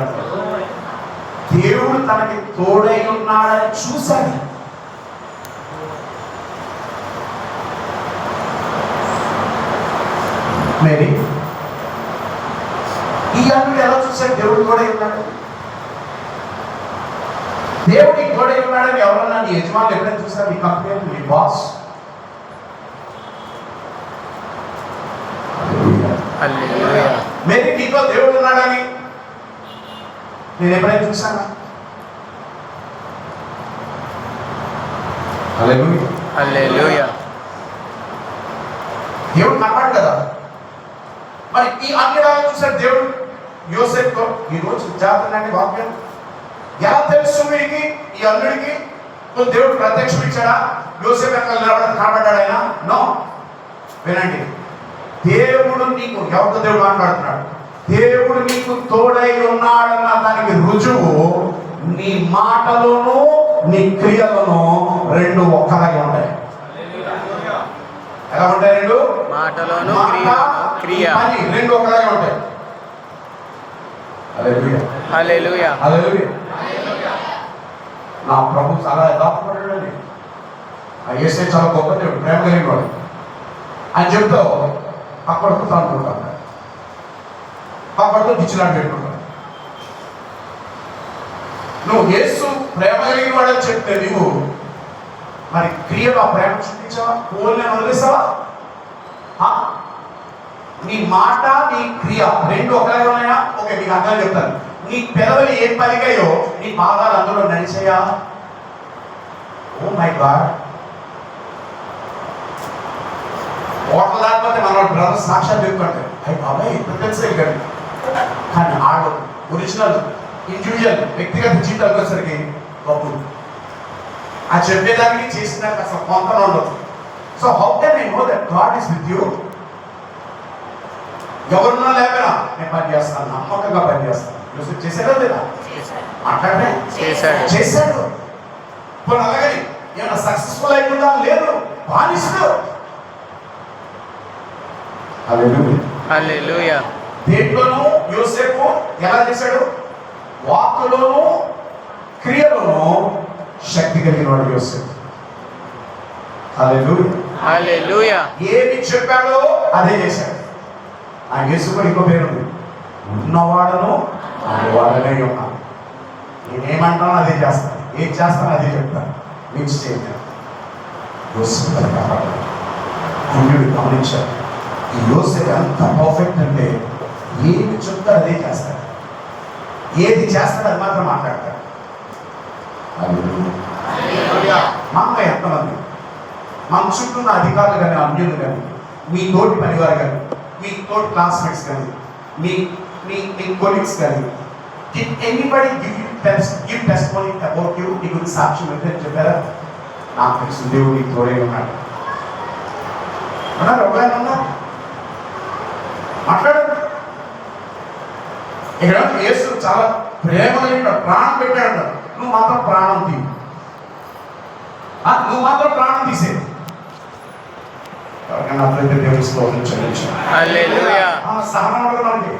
[SPEAKER 1] దేవుడు తనకి తోడై ఉన్నాడని చూశాడు. మేరీ ఈ అల్లుడు ఎలా చూశాడు? దేవుడు కూడా ఉన్నాడు. దేవుడి తోడై ఉన్నాడని ఎవరన్నా నీ యజమానులు ఎప్పుడైనా చూసారు? నీ కంపెనీ, నీ బాస్?
[SPEAKER 2] హల్లెలూయా.
[SPEAKER 1] మేరీ నీతో దేవుడు ఉన్నాడని నేను ఎప్పుడైనా చూసానా? హల్లెలూయా.
[SPEAKER 2] హల్లెలూయా.
[SPEAKER 1] దేవుడు కనబడు కదా. మరి ఈ అన్యుడు చూసాడు దేవుడు యోసేపుతో. ఈ రోజు జాతరండి వాక్యం ఎలా తెలుసు వీడికి? ఈ అల్లుడికి దేవుడు ప్రత్యక్షం ఇచ్చాడా? యోసేపు వెనకాల నిలబడి కనబడ్డాడు ఆయన? నో. వినండి, దేవుడు నీకు, ఎవరితో దేవుడు మాట్లాడుతున్నాడు? దేవుడు నీకు తోడై ఉన్నాడన్న దానికి రుజువు నీ మాటలోను నీ క్రియలోను రెండు ఒక్కలాగే ఉంటాయి. ఎలా ఉంటాయి? రెండు
[SPEAKER 2] మాటలోను క్రియ
[SPEAKER 1] పని రెండు ఒకలాగే ఉంటాయి. హల్లెలూయా.
[SPEAKER 2] హల్లెలూయా.
[SPEAKER 1] హల్లెలూయా. నా ప్రభు చాలా యథార్థపడ్డాడండి. ఆ యేసే చాలా గొప్ప దేవుడు, ప్రేమ కలిగిన వాడు అని చెప్తూ అక్కడితో అనుకుంటాను, అక్కడితో దిచ్చినాడు పెట్టుకుంటాను. నువ్వు యేసు ప్రేమ కలిగిన వాడని చెప్తే నువ్వు మరి క్రియలో ఆ ప్రేమ చూపించావా? పోల్ని వదిలేసావా? నీ మాట నీ క్రియ రెండు ఒకలాగా ఉన్నాయా? ఓకే, మీకు అర్థం చెప్తాను. నీ పెదవులు ఏం పలికాయో నీ పాదాలు అందులో నడిచాయా? ఓ మై గాడ్. ఓట్ల దాటిపోతే మన బ్రదర్ సాక్షాత్ చెప్పుకుంటారు, అయ్యి బాబాయ్ ఎంత తెలిసే కానీ. కానీ ఆడు ఒరిజినల్ ఇండివిజువల్ వ్యక్తిగత జీవితానికి వచ్చేసరికి గొప్ప ఆ చెప్పేదానికి చేసినాక అసలు కొంత ఉండదు. So how can I know that God is with you? ఎవరున్నా లేకపోయినా నేను పని చేస్తాను, నమ్మకంగా పని చేస్తాను. యూసుఫ్ చేశాడా లేదా? మాట్లాడే చేశాడు. ఇప్పుడు అలాగే ఏమైనా సక్సెస్ఫుల్ అయిపోయిందా? లేదు, బానిస్తాడు.
[SPEAKER 2] హల్లెలూయా.
[SPEAKER 1] దేంట్లోనూ యోసేపు ఎలా చేశాడు? వాక్కులోను క్రియలోను శక్తి కలిగిన వాడు యోసేపు. హల్లెలూయా.
[SPEAKER 2] హల్లెలూయా.
[SPEAKER 1] ఏమి చెప్పాడో అదే చేశాడు. ఆ యేసు కూడా ఇంకో పేరు ఉంది, ఉన్నవాడను వాడనే ఉన్నాను. నేనేమంటానో అదే చేస్తాను, ఏం చేస్తానో అదే చెప్తాను, మించి చేయను. యోసేపు అన్యుడు గమనించాడు. ఈ యోసేపు ఎంత పర్ఫెక్ట్ అంటే ఏమి చెప్తాడు అదే చేస్తాడు, ఏది చేస్తాడు అది మాత్రం మాట్లాడతాడు. మా అమ్మ ఎంతమంది మన చుట్టూ ఉన్న అధికారులు కానీ అన్యులు కానీ మీ తోటి పనివారు కానీ మీ తోటి క్లాస్మేట్స్ కానీ మీ మీ మీ కొలీగ్స్ కానీ did anybody give testimony about you? నీ గురించి సాక్ష్యం ఏంటని చెప్పారా? నాకు తెలుసు దేవుడు నీకు తోడే ఉన్నాడు అన్నారు. ఎవరైనా ఉన్నారు? మాట్లాడండి. ఇక్కడ యేసు చాలా ప్రేమ కలిగినాడు, ప్రాణం పెట్టాడు. నువ్వు మాత్రం ప్రాణం తీ, నువ్వు మాత్రం ప్రాణం తీసే. ఎవరికైనా అర్థమైతే దేవుని స్తోత్రం చెల్లించాలి.
[SPEAKER 2] హల్లెలూయా.
[SPEAKER 1] సహనం ఉండదు మనకి,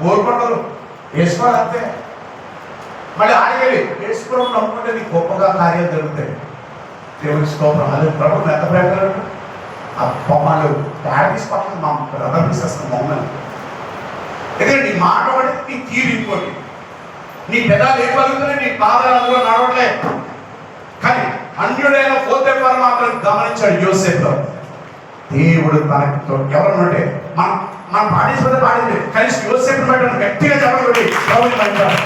[SPEAKER 1] ఓర్పడదు, వేసుకోవాలి అంతే. మళ్ళీ ఆడగలి వేసుకోవడం నమ్ముకుంటే నీకు గొప్పగా కార్యాలు జరుగుతాయి. దేవుని స్తోత్రం. అదే ప్రభు ఎంత ప్రేమలు ఆ బొమ్మలు డాడీస్ పక్కన మా బ్రదర్ తీసేస్తాను బొమ్మలు. ఎందుకంటే నీ మాట పడితే నీ తీరు ఇంకోటి, నీ పెదాలు ఏం పలుకుతున్నాయి, నీ పాదాలు అందులో నడవట్లేదు. కానీ అన్యుడైన పోతే వారు మాత్రం గమనించాడు యోసేపులో. దేవుడు తనతో ఎవరన్నంటే మనం పాటించబోతే పాడింది, కనీసం యోసేపుని బట్టి గట్టిగా చెప్పబడి ప్రభుని పట్టారు.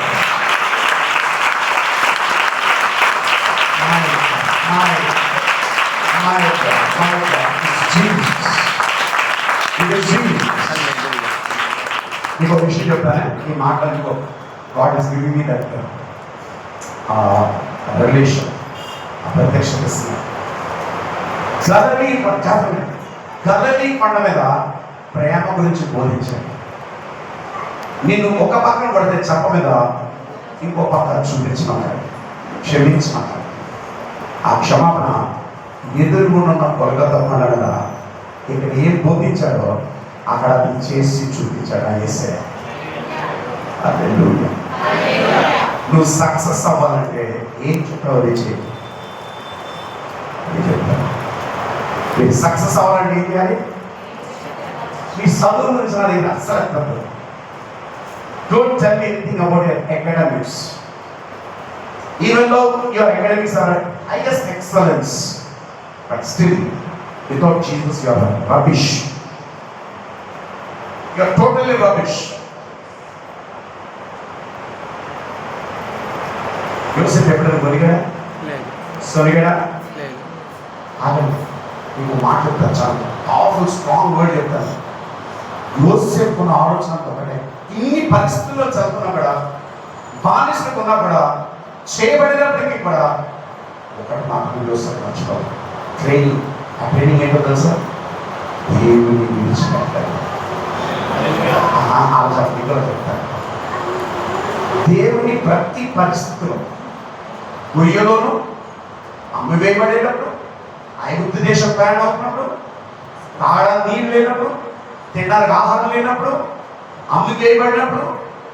[SPEAKER 1] ఇంకో విషయం చెప్తానే, ఈ మాటలు ఇంకో God is giving me that relation, ప్రత్యక్షత ఇస్తున్నారు. గదలి కొండ మీద ప్రేమ గురించి బోధించాడు. నిన్ను ఒక పక్కన పడితే చెప్ప మీద ఇంకో పక్కన చూపించమన్నాడు, క్షమించమన్నాడు. ఆ క్షమాపణ ఎదురుగున్న గొల్గొతా కొండ ఇక్కడ ఏం బోధించాడో అక్కడ అది చేసి చూపించాడు. ఆ యేసయ్య. హల్లెలూయా. నువ్వు సక్సెస్ అవ్వాలంటే ఏం చెప్పావు అదే చేయి. సక్సెస్ అవ్వాలంటే ఏం చేయాలి? మీ చదువు గురించి నా దగ్గర అస్సలు ఎక్కదు. Don't tell me anything about your academics. Even though your academics are highest excellence, but still without Jesus you are rubbish. You are totally rubbish. యోసేపు ఎప్పుడైనా కొనిగాడా?
[SPEAKER 2] లేదు
[SPEAKER 1] సొనిగాడా?
[SPEAKER 2] లేదు.
[SPEAKER 1] ఆగండి, మీకు మాట చెప్తాను, చాలా పవర్ఫుల్ స్ట్రాంగ్ వర్డ్ చెప్తాను. యోసేపు ఉన్న ఆలోచన ఒకటే, ఇన్ని పరిస్థితుల్లో చదువుకున్నా కూడా, బానిసలకు ఉన్నా కూడా, చేయబడినప్పటికీ కూడా ఒకటి మాత్రం యోసేపు మర్చిపోవాలి, ట్రైనింగ్. ఆ ట్రైనింగ్ ఏంటో తెలుసా? దేవుని విడిచిపెట్టాలి. చెప్తాను, దేవుని ప్రతి పరిస్థితిలో, గుయ్యలోను అమ్మివేయబడేటప్పుడు, ఐగుప్తు దేశం ప్రయాణం అవుతున్నప్పుడు, తాగడానికి నీళ్ళు లేనప్పుడు, తినడానికి ఆహారం లేనప్పుడు, అమ్మివేయబడినప్పుడు,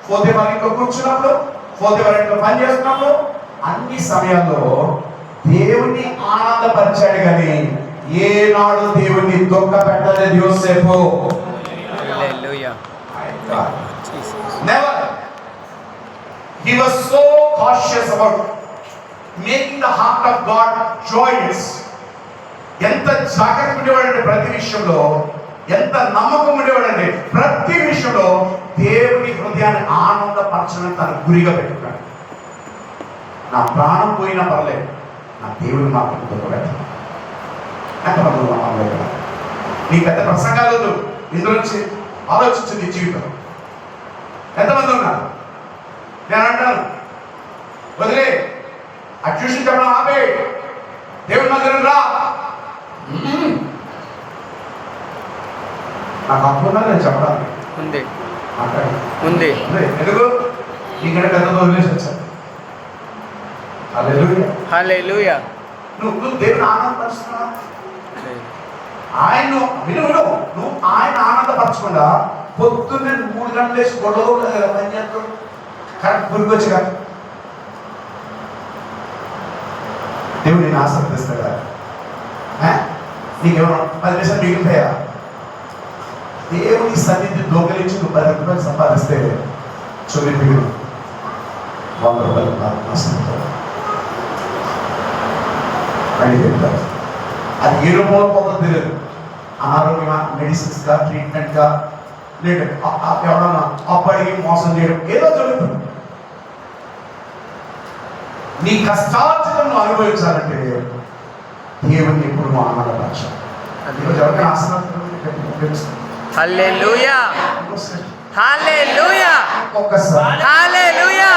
[SPEAKER 1] పోతే వారి ఇంట్లో కూర్చున్నప్పుడు, పోతే వారి ఇంట్లో పని చేస్తున్నప్పుడు, అన్ని సమయాల్లో దేవుణ్ణి ఆనందపరిచాడు కానీ ఏనాడు దేవుణ్ణి దుఃఖ పెట్టలేదు యోసేపు.
[SPEAKER 2] హల్లెలూయా.
[SPEAKER 1] Never. He was so cautious about making the heart of God joyous. ఎంత జాగ్రత్త ఉండేవాడంటే ప్రతి విషయంలో, ఎంత నమ్మకం ఉండేవాడంటే ప్రతి విషయంలో దేవుని హృదయాన్ని ఆనందపరచడం తన గురిగా పెట్టుకున్నాడు. నా ప్రాణం పోయినా పర్లేదు, నా దేవుని మాత్రం దుఃఖపెట్టాను. ఎంతమంది నీ పెద్ద ప్రసంగాలు వద్దు, ఇందులో నుంచి ఆలోచించింది జీవితం. ఎంతమంది ఉన్నారు? నేను అంటాను, వదిలే ఆ ట్యూషన్ చెప్పడం ఆపే, దేవుని మందిరం రా. నాకు అప్పున్నా నేను చెప్పడానికి
[SPEAKER 2] ఉంది
[SPEAKER 1] మాట్లాడి
[SPEAKER 2] ఉంది.
[SPEAKER 1] ఎందుకు నీకంటే పెద్దతో వదిలేసి వచ్చాను. హల్లెలూయా.
[SPEAKER 2] హల్లెలూయా.
[SPEAKER 1] నువ్వు దేవుని ఆనందపరుస్తున్నావా?
[SPEAKER 2] లేదు.
[SPEAKER 1] ఆయన విను, నువ్వు ఆయన ఆనందపరచకుండా పొద్దున్నే 3 గంటలు వేసి గొడవ పని చేస్తావు. కరెక్ట్ గురికొచ్చి కదా దేవుడు నేను ఆశీర్వదిస్తాడా? నీకేమన్నా 10 నిమిషాలు మిగిలిపోయా? దేవుని సన్నిధి దొంగలించి నువ్వు 10 రూపాయలు సంపాదిస్తే చొల్లి మిగులు 100 రూపాయలు నష్టపోతావు. అని చెప్తారు. అది ఏ రూపంలో పోతుందో తెలియదు. ఆరోగ్యమా, మెడిసిన్స్గా, ట్రీట్మెంట్గా, లేదు ఎవడన్నా అబ్బాయికి మోసం చేయడం, ఏదో జరుగుతుంది. నీ కష్టార్జితం నువ్వు అనుభవించాలంటే దేవుణ్ణి ఎప్పుడు నువ్వు ఆనందపరచాలి. ఈరోజు ఎవరికైనా ఆశీర్వాదం
[SPEAKER 2] హల్లెలూయా. హల్లెలూయా.
[SPEAKER 1] ఒక్కసారి
[SPEAKER 2] హల్లెలూయా.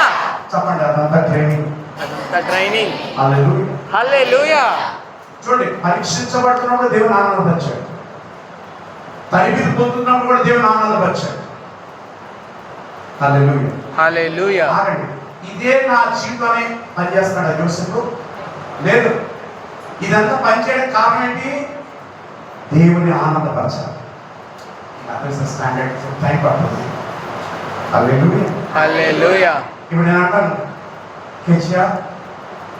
[SPEAKER 1] చెప్పండి, అదంతా ట్రైనింగ్.
[SPEAKER 2] అదంతా ట్రైనింగ్.
[SPEAKER 1] హల్లెలూయా.
[SPEAKER 2] హల్లెలూయా.
[SPEAKER 1] చూడండి, పరీక్షించబడుతున్నప్పుడు దేవుని ఆనందపరిచాడు, తరిమిది పొందుతున్నప్పుడు కూడా దేవుని ఆనందపరిచాడు. హల్లెలూయా.
[SPEAKER 2] హల్లెలూయా.
[SPEAKER 1] ఆగండి, ఇదే నా జీవితాన్ని పనిచేస్తున్నాడు యోసేపు? లేదు. ఇదంతా పనిచేయడానికి కారణం ఏంటి? దేవుని ఆనందపరచాలి. స్టాండర్డ్ టైం పడుతుంది. హల్లెలూయా.
[SPEAKER 2] హల్లెలూయా.
[SPEAKER 1] ఇప్పుడు నేను అంటాను, కేసీఆర్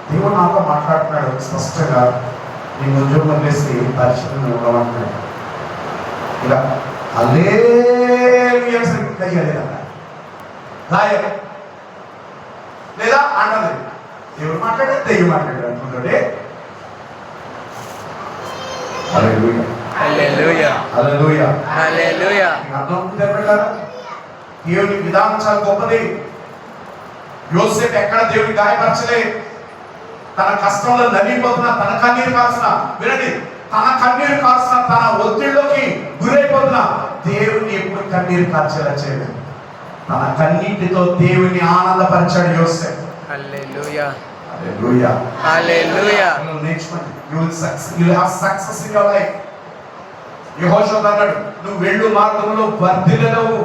[SPEAKER 1] దేవుడు నాతో మాట్లాడుతున్నాడు స్పష్టంగా, నేను ఉద్యోగం చేసి పరిస్థితులను ఇవ్వమంటున్నాడు. ఇలా హల్లెలూయా లేదా అంటది. దేవుడు మాట్లాడే దెయ్యం మాట్లాడాడు అనుకుంటే హల్లెలూయా.
[SPEAKER 2] హల్లెలూయా.
[SPEAKER 1] హల్లెలూయా.
[SPEAKER 2] హల్లెలూయా.
[SPEAKER 1] అర్థం పెట్టారా? దేవుని విధానం చాలా గొప్పది. యోసేపు ఎక్కడ దేవుని గాయపరచలే. తన కష్టంలో నలిగిపోతున్నా, తన కన్నీరు కాల్సిన, వినండి, తన కన్నీరు కాల్సిన, తన ఒత్తిడిలోకి గురైపోతున్నా దేవుని ఎప్పుడు కన్నీరు కార్చేలా చేయలేదు. తన కన్నీటితో దేవుని ఆనందపరిచాడు యోసేపు.
[SPEAKER 2] హల్లెలూయా.
[SPEAKER 1] హల్లెలూయా.
[SPEAKER 2] హల్లెలూయా.
[SPEAKER 1] నేర్చుకోండి, you will have success in your life. యెహోషువ అన్నాడు, నువ్వు వెళ్ళు మార్గంలో వర్ధిల్లవు.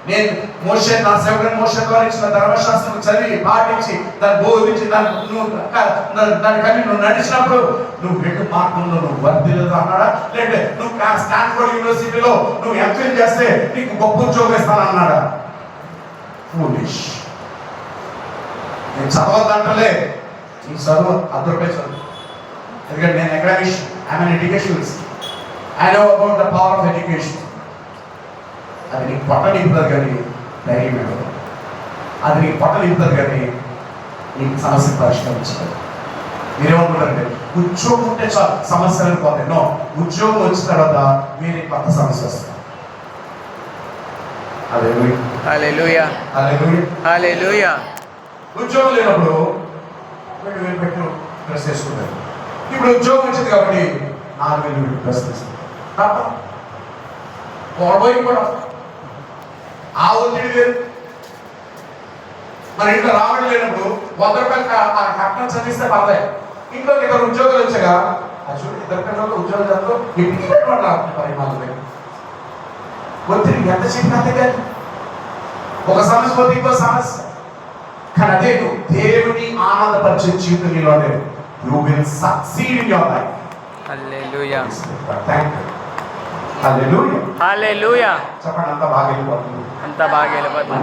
[SPEAKER 1] నేను మోషే, నా సేవకుని మోషే ద్వారా ఇచ్చిన ధర్మశాస్త్రం చదివి పాటించి దాన్ని బోధించి దాని కానీ నువ్వు నడిచినప్పుడు నువ్వు వెళ్ళు మార్గంలో నువ్వు వర్ధిల్లవు అన్నాడా? లేదంటే నువ్వు స్టాన్ఫోర్డ్ యూనివర్సిటీలో నువ్వు ఎంఫిల్ చేస్తే నీకు గొప్ప ఉద్యోగం ఇస్తాను అన్నాడా? ఫూలిష్. నేను చదవద్దంటలే, నీ చదువు 10 రూపాయలు చదువు. ఎందుకంటే నేను economist, I'm an educationist. I know about the power of education. అది నీకు పొట్ట నింపుతుంది కానీ ధైర్యం ఇవ్వదు. అది నీకు పొట్ట నింపుతుంది కానీ నీకు సమస్య పరిష్కరించదు. మీరేమనుకుంటారంటే ఉద్యోగం ఉంటే చాలు సమస్యలు పోతాయి. నో, ఉద్యోగం వచ్చిన తర్వాత మీరు కొత్త సమస్య వస్తుంది.
[SPEAKER 2] హల్లెలూయా హల్లెలూయా.
[SPEAKER 1] ఉద్యోగం లేనప్పుడు 2,000 పెట్టి డ్రెస్ వేసుకుంటారు. ఇప్పుడు ఉద్యోగం వచ్చింది కాబట్టి 4,000 పెట్టి డ్రెస్ తీసుకుంటారు. కూడా ఆ ఒత్తిడి లేదు. మన ఇంట్లో రావడం లేనప్పుడు 100 రూపాయలు కట్నం చదివిస్తే పర్లేదు. ఇంట్లో ఇద్దరు ఉద్యోగాలు వచ్చాగా చూడు, ఇద్దరు పిల్లలు ఉద్యోగాలతో ఇంటికి పెట్టుకుంటారు పరిమాణాలు. ఒత్తిడి ఎంత చెప్పినంతే కానీ ఒక సమస్య పోతే ఇంకో సమస్య. కానీ అదే నువ్వు దేవుని ఆనందపరిచే జీవితం నీలో you will succeed in your life.
[SPEAKER 2] Hallelujah
[SPEAKER 1] thank you. Hallelujah
[SPEAKER 2] hallelujah.
[SPEAKER 1] చెప్పండి, అంతా బాగా వెళ్ళిపోతుంది.
[SPEAKER 2] అంతా బాగా వెళ్ళిపోతుంది.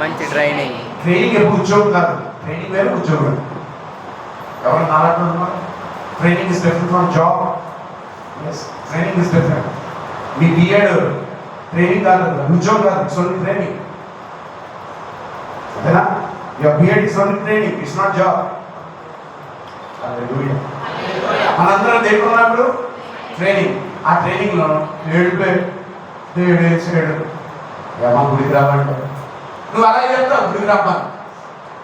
[SPEAKER 1] మంచి ట్రైనింగ్. ట్రైనింగ్ ఎప్పుడు ఉద్యోగం కాదు. ట్రైనింగ్ వేరే, ఉద్యోగం. ఎవరు నాలుగు training is different from job. Training is different. మీ బిఎడ్ ట్రైనింగ్ కాదు, ఉద్యోగం కాదు. It's only training. అంతేనా? Your B Ed is only training, it's not job. Hallelujah. మనందరం దేవుడు ఉన్నప్పుడు ట్రైనింగ్. ఆ ట్రైనింగ్ లో దేవుడు వేసాడు ఏమో గుడికి రావంటే నువ్వు అలాగే చెప్తావు, గుడికి రమ్మని.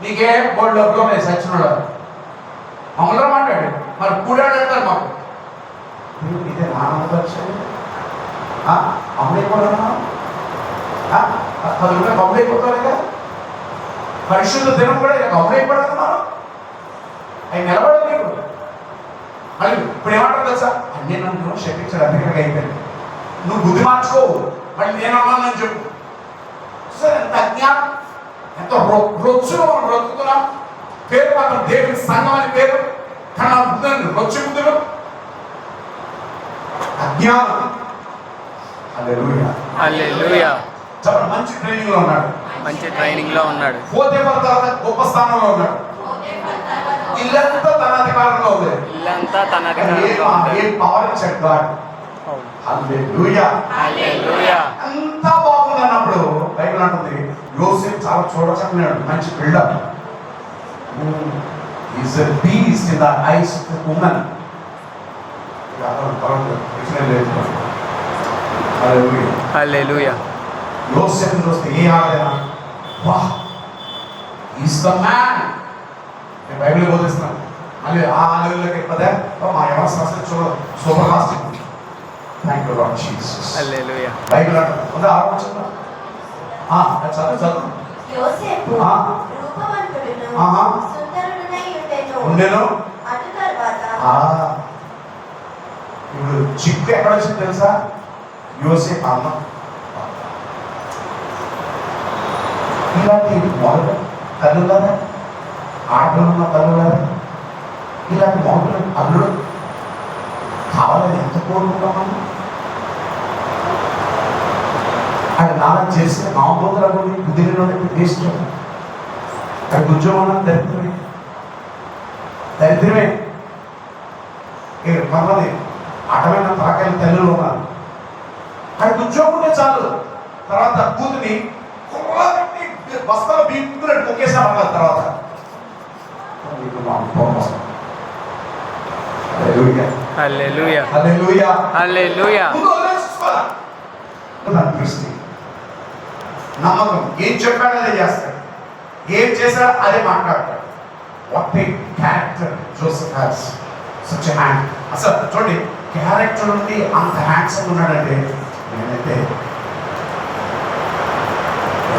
[SPEAKER 1] నీకే బోర్డు డబ్బులు ఉన్నాయి సచ్చినోడు మమ్మల్ని రమ్మంటాడు. మరి కూడాడు అంటారు మాకు. ఇదే ఆనందపరిచయం. అమ్మైపోతున్నా 10 రూపాయలు అమ్మైపోతారు కదా. పరిశుద్ధ దినం కూడా ఇక అమ్మైపోతుంది. మనం అవి నిలబడదు నీకు. మళ్ళీ ఇప్పుడు ఏమంటారు తెలుసా, అన్నీ నన్ను క్షమించాడు అందుకనే అయిపోయింది. నువ్వు బుద్ధి మార్చుకోవు, మళ్ళీ నేను అన్నానని చెప్పు. సరే, ఎంత అజ్ఞానం, ఎంత రొచ్చులో మనం బ్రతుకుతున్నాం. పేరు మాత్రం దేవుని సంఘం అని పేరు, కానీ నా బుద్ధులు రొచ్చు బుద్ధులు, అజ్ఞానం. హల్లెలూయా
[SPEAKER 2] హల్లెలూయా.
[SPEAKER 1] చెప్పండి, మంచి ట్రైనింగ్ లో ఉన్నాడు.
[SPEAKER 2] మంచి ట్రైనింగ్ లో ఉన్నాడు.
[SPEAKER 1] పోతే తర్వాత గొప్ప స్థానంలో ఉన్నాడు. ఇల్లంతా తన అధికారంలో ఉంది.
[SPEAKER 2] ఇల్లంతా తన అధికారంలో ఉంది.
[SPEAKER 1] ఏ పవర్ ఇచ్చాడు గాడ్. Hallelujah
[SPEAKER 2] hallelujah.
[SPEAKER 1] అంతా బాగుంది అన్నప్పుడు బైబిల్ అంటుంది యోసేపు చాలా చూడచక్కనాడు, మంచి buildup. Is a beast in the eyes of the woman. Hallelujah
[SPEAKER 2] hallelujah.
[SPEAKER 1] యోసేపు చూస్తే ఏ ఆలోచన, వాహ్ ఈజ్ ద మ్యాన్. నేను బైబిల్ బోధిస్తున్నాను. మళ్ళీ ఆ ఆలోచనలోకి పదే మా ఎవరి సమస్య చూడదు. Super last. Thank you Lord Jesus.
[SPEAKER 2] Hallelujah.
[SPEAKER 1] Bible అంటుంది ఆలోచన చదువు.
[SPEAKER 3] యోసేపు రూపవంతుడును సుందరుడునై
[SPEAKER 1] ఉండెను.
[SPEAKER 3] అటు తరువాత
[SPEAKER 1] ఇప్పుడు చిక్కు ఎక్కడ వచ్చింది తెలుసా? యోసేపు అమ్మ. ఇలాంటి మొదలు తల్లులారా, ఆటలున్న తల్లులారా, ఇలాంటి మొదలు అల్లుడు కావాలని ఎంత కోరుకుంటామని ఆయన నాన్న చేసిన మామూలు కుదిరిలో వేస్ట్. అక్కడ ఉద్యోగం దరిద్రమే, దరిద్రమే. మమ్మల్ని అటమైన తాకాయలు తల్లులు ఉన్నారు. అక్కడ ఉద్యోగం ఉంటే చాలు. తర్వాత కూతుని బస్తాలో బీక్కున్నట్టు ముక్కేసా పర్లేదు. తర్వాత
[SPEAKER 2] హల్లెలూయా
[SPEAKER 1] హల్లెలూయా
[SPEAKER 2] హల్లెలూయా.
[SPEAKER 1] దృష్టి, నమ్మకం, ఏం చెప్పాడో అదే చేస్తాడు, ఏం చేశాడో అదే మాట్లాడతాడు. What a character Joseph has, such a hand. అసలు చూడండి, క్యారెక్టర్ నుండి అంత హ్యాండ్సమ్ ఉన్నాడంటే, నేనైతే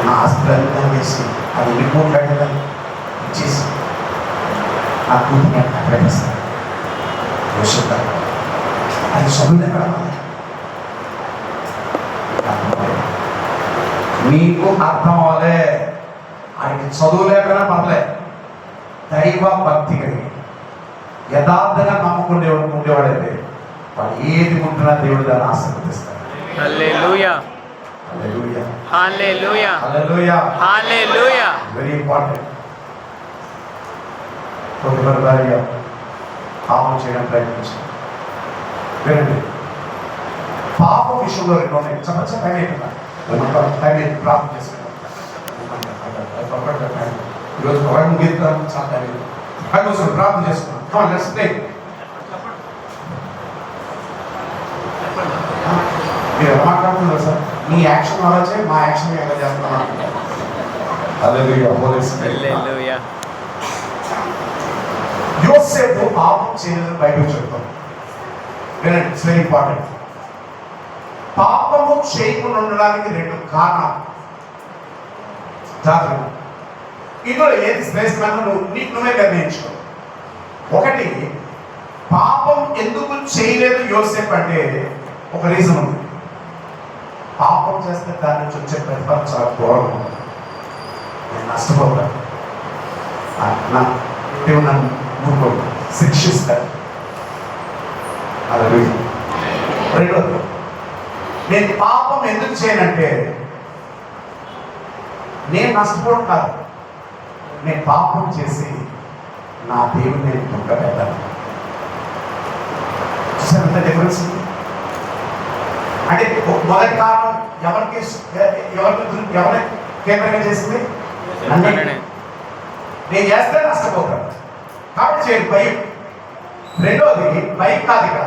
[SPEAKER 1] నా ఆస్తిగా వేసి అది రిపోర్ట్ అయ్యేదని ఇచ్చేసి నా కూతురు అక్కడే వేస్తాను. అది చదువులే పడాలి. నీకు అర్థం అవ్వలే, ఆయనకి చదువు లేకనే పర్లే, దైవ భక్తి కలిగి యథార్థంగా నమ్ముకునే ఉండేవాడైతే వాడు ఏది ఉంటున్నా దేవుడు దాన్ని ఆశీర్వదిస్తాడు.
[SPEAKER 2] హల్లెలూయా
[SPEAKER 1] హల్లెలూయా
[SPEAKER 2] హల్లెలూయా
[SPEAKER 1] హల్లెలూయా
[SPEAKER 2] హల్లెలూయా.
[SPEAKER 1] Very important. తదుపరి భార్య పాపం చేయడం ప్రయత్నించారు. వినండి, పాపం విషయంలో 2 ఉన్నాయి. చెప్పచ్చా? ప్రార్థన చేసుకుంటాం. ఈరోజు ప్రొవైడ్ ముగిస్తాను చాలా టైం అందుకోసం ప్రార్థన చేసుకున్నాం. Let's pray. మీరు ఎలా మాట్లాడుతున్నారు సార్? మీ యాక్షన్ అలా చేయి, మా యాక్షన్ ఎలా చేస్తున్నాం? హల్లెలూయా.
[SPEAKER 2] హల్లెలూయా.
[SPEAKER 1] యోసేపు పాపం చేయలేదని బైబిల్ చెప్తాం. వినండి, ఇట్స్ వెరీ ఇంపార్టెంట్. పాపము చేయకుండా ఉండడానికి 2 కారణాలు. జాగ్రత్త. ఇందులో ఏది శ్రేష్టమైన నువ్వే నిర్ణయించుకో. ఒకటి, పాపం ఎందుకు చేయలేదు యోసేపు అంటే ఒక రీజన్ ఉంది. పాపం చేస్తే దాని నుంచి వచ్చే ప్రతిఫలం చాలా ఘోరంగా ఉంటుంది. నేను నష్టపోతాను, నా దేవుడు నన్ను ఊరుకోడు, శిక్షిస్తాడు. అది రెండోది, నేను పాపం ఎందుకు చేయనంటే నేను నష్టపోవడం కాదు, నేను పాపం చేసి నా దేవుని నేను దుఃఖ పెట్టాను. చూసారు ఎంత డిఫరెన్స్ ఉంది? అంటే మొదటి కారణం ఎవరికి కేంద్రంగా చేసింది? నేను చేస్తే నష్టపోతాను కాబట్టి చేయడు, భయం. రెండోది భయం కాదు, ఇక్కడ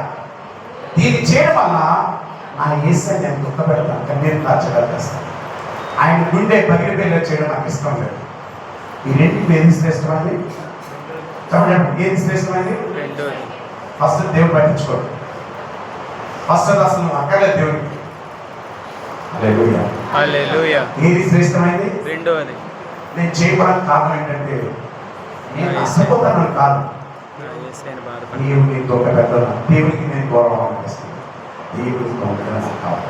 [SPEAKER 1] దీన్ని చేయడం వల్ల నా యేసయ్యని నేను దుఃఖ పెడతాను, కన్నీరు కార్చగలిగేస్తాను. ఆయన గుండె పగిలిపోయేలా చేయడం నాకు ఇష్టం లేదు. ఈ రెండింటికి ఏది శ్రేష్టమైంది? చెప్పండి, ఏది శ్రేష్టమైంది? ఫస్ట్ దేవుడు పట్టించుకోడు. ఫస్ట్ అసలు నువ్వు అక్కర్లేదు దేవుడికి. హల్లెలూయా.
[SPEAKER 2] హల్లెలూయా.
[SPEAKER 1] ఏది శ్రేష్టమైంది?
[SPEAKER 2] రెండోది.
[SPEAKER 1] నేను చేయడానికి కారణం ఏంటంటే నేను నష్టపోతాను కాదు, దేవుడికి దూక పెడతాను, దేవుడికి నేను గౌరవం అనిపిస్తుంది, దేవుడికి దొంగతనం కాదు.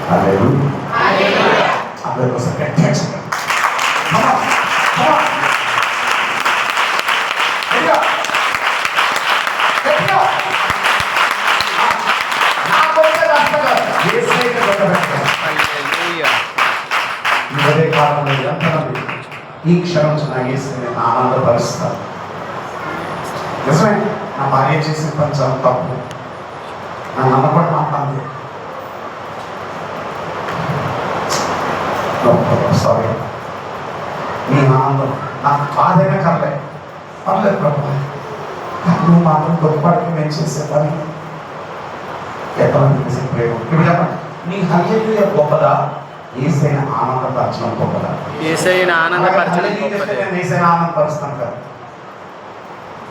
[SPEAKER 1] హల్లెలూయా. అందరి కోసం గట్టిగా చెప్పండి. ఇదే కారణం ఎంతమంది ఈ క్షణం నా యేసుని నేను ఆనందపరుస్తాను. నిజమే, నా భార్య చేసిన పని చాలా తప్పు, నా నమ్మకం మాట్లాడింది, సారీ, నీ ఆనందం నాకు బాధైనా కర్లే, పర్లేదు ప్రభు, నువ్వు మాత్రం పొరపాటుకి నేను చేసే పని ఎంతమంది చేసే ప్రయోగం. ఇప్పుడు చెప్పండి, నీ హల్లెలూయా గొప్పదా, యేసయ్యని ఆనందపరచడం గొప్పదా?
[SPEAKER 2] యేసయ్యని ఆనందపరచడం గొప్పదే.
[SPEAKER 1] నేను యేసయ్యని ఆనందపరుస్తాను కదా.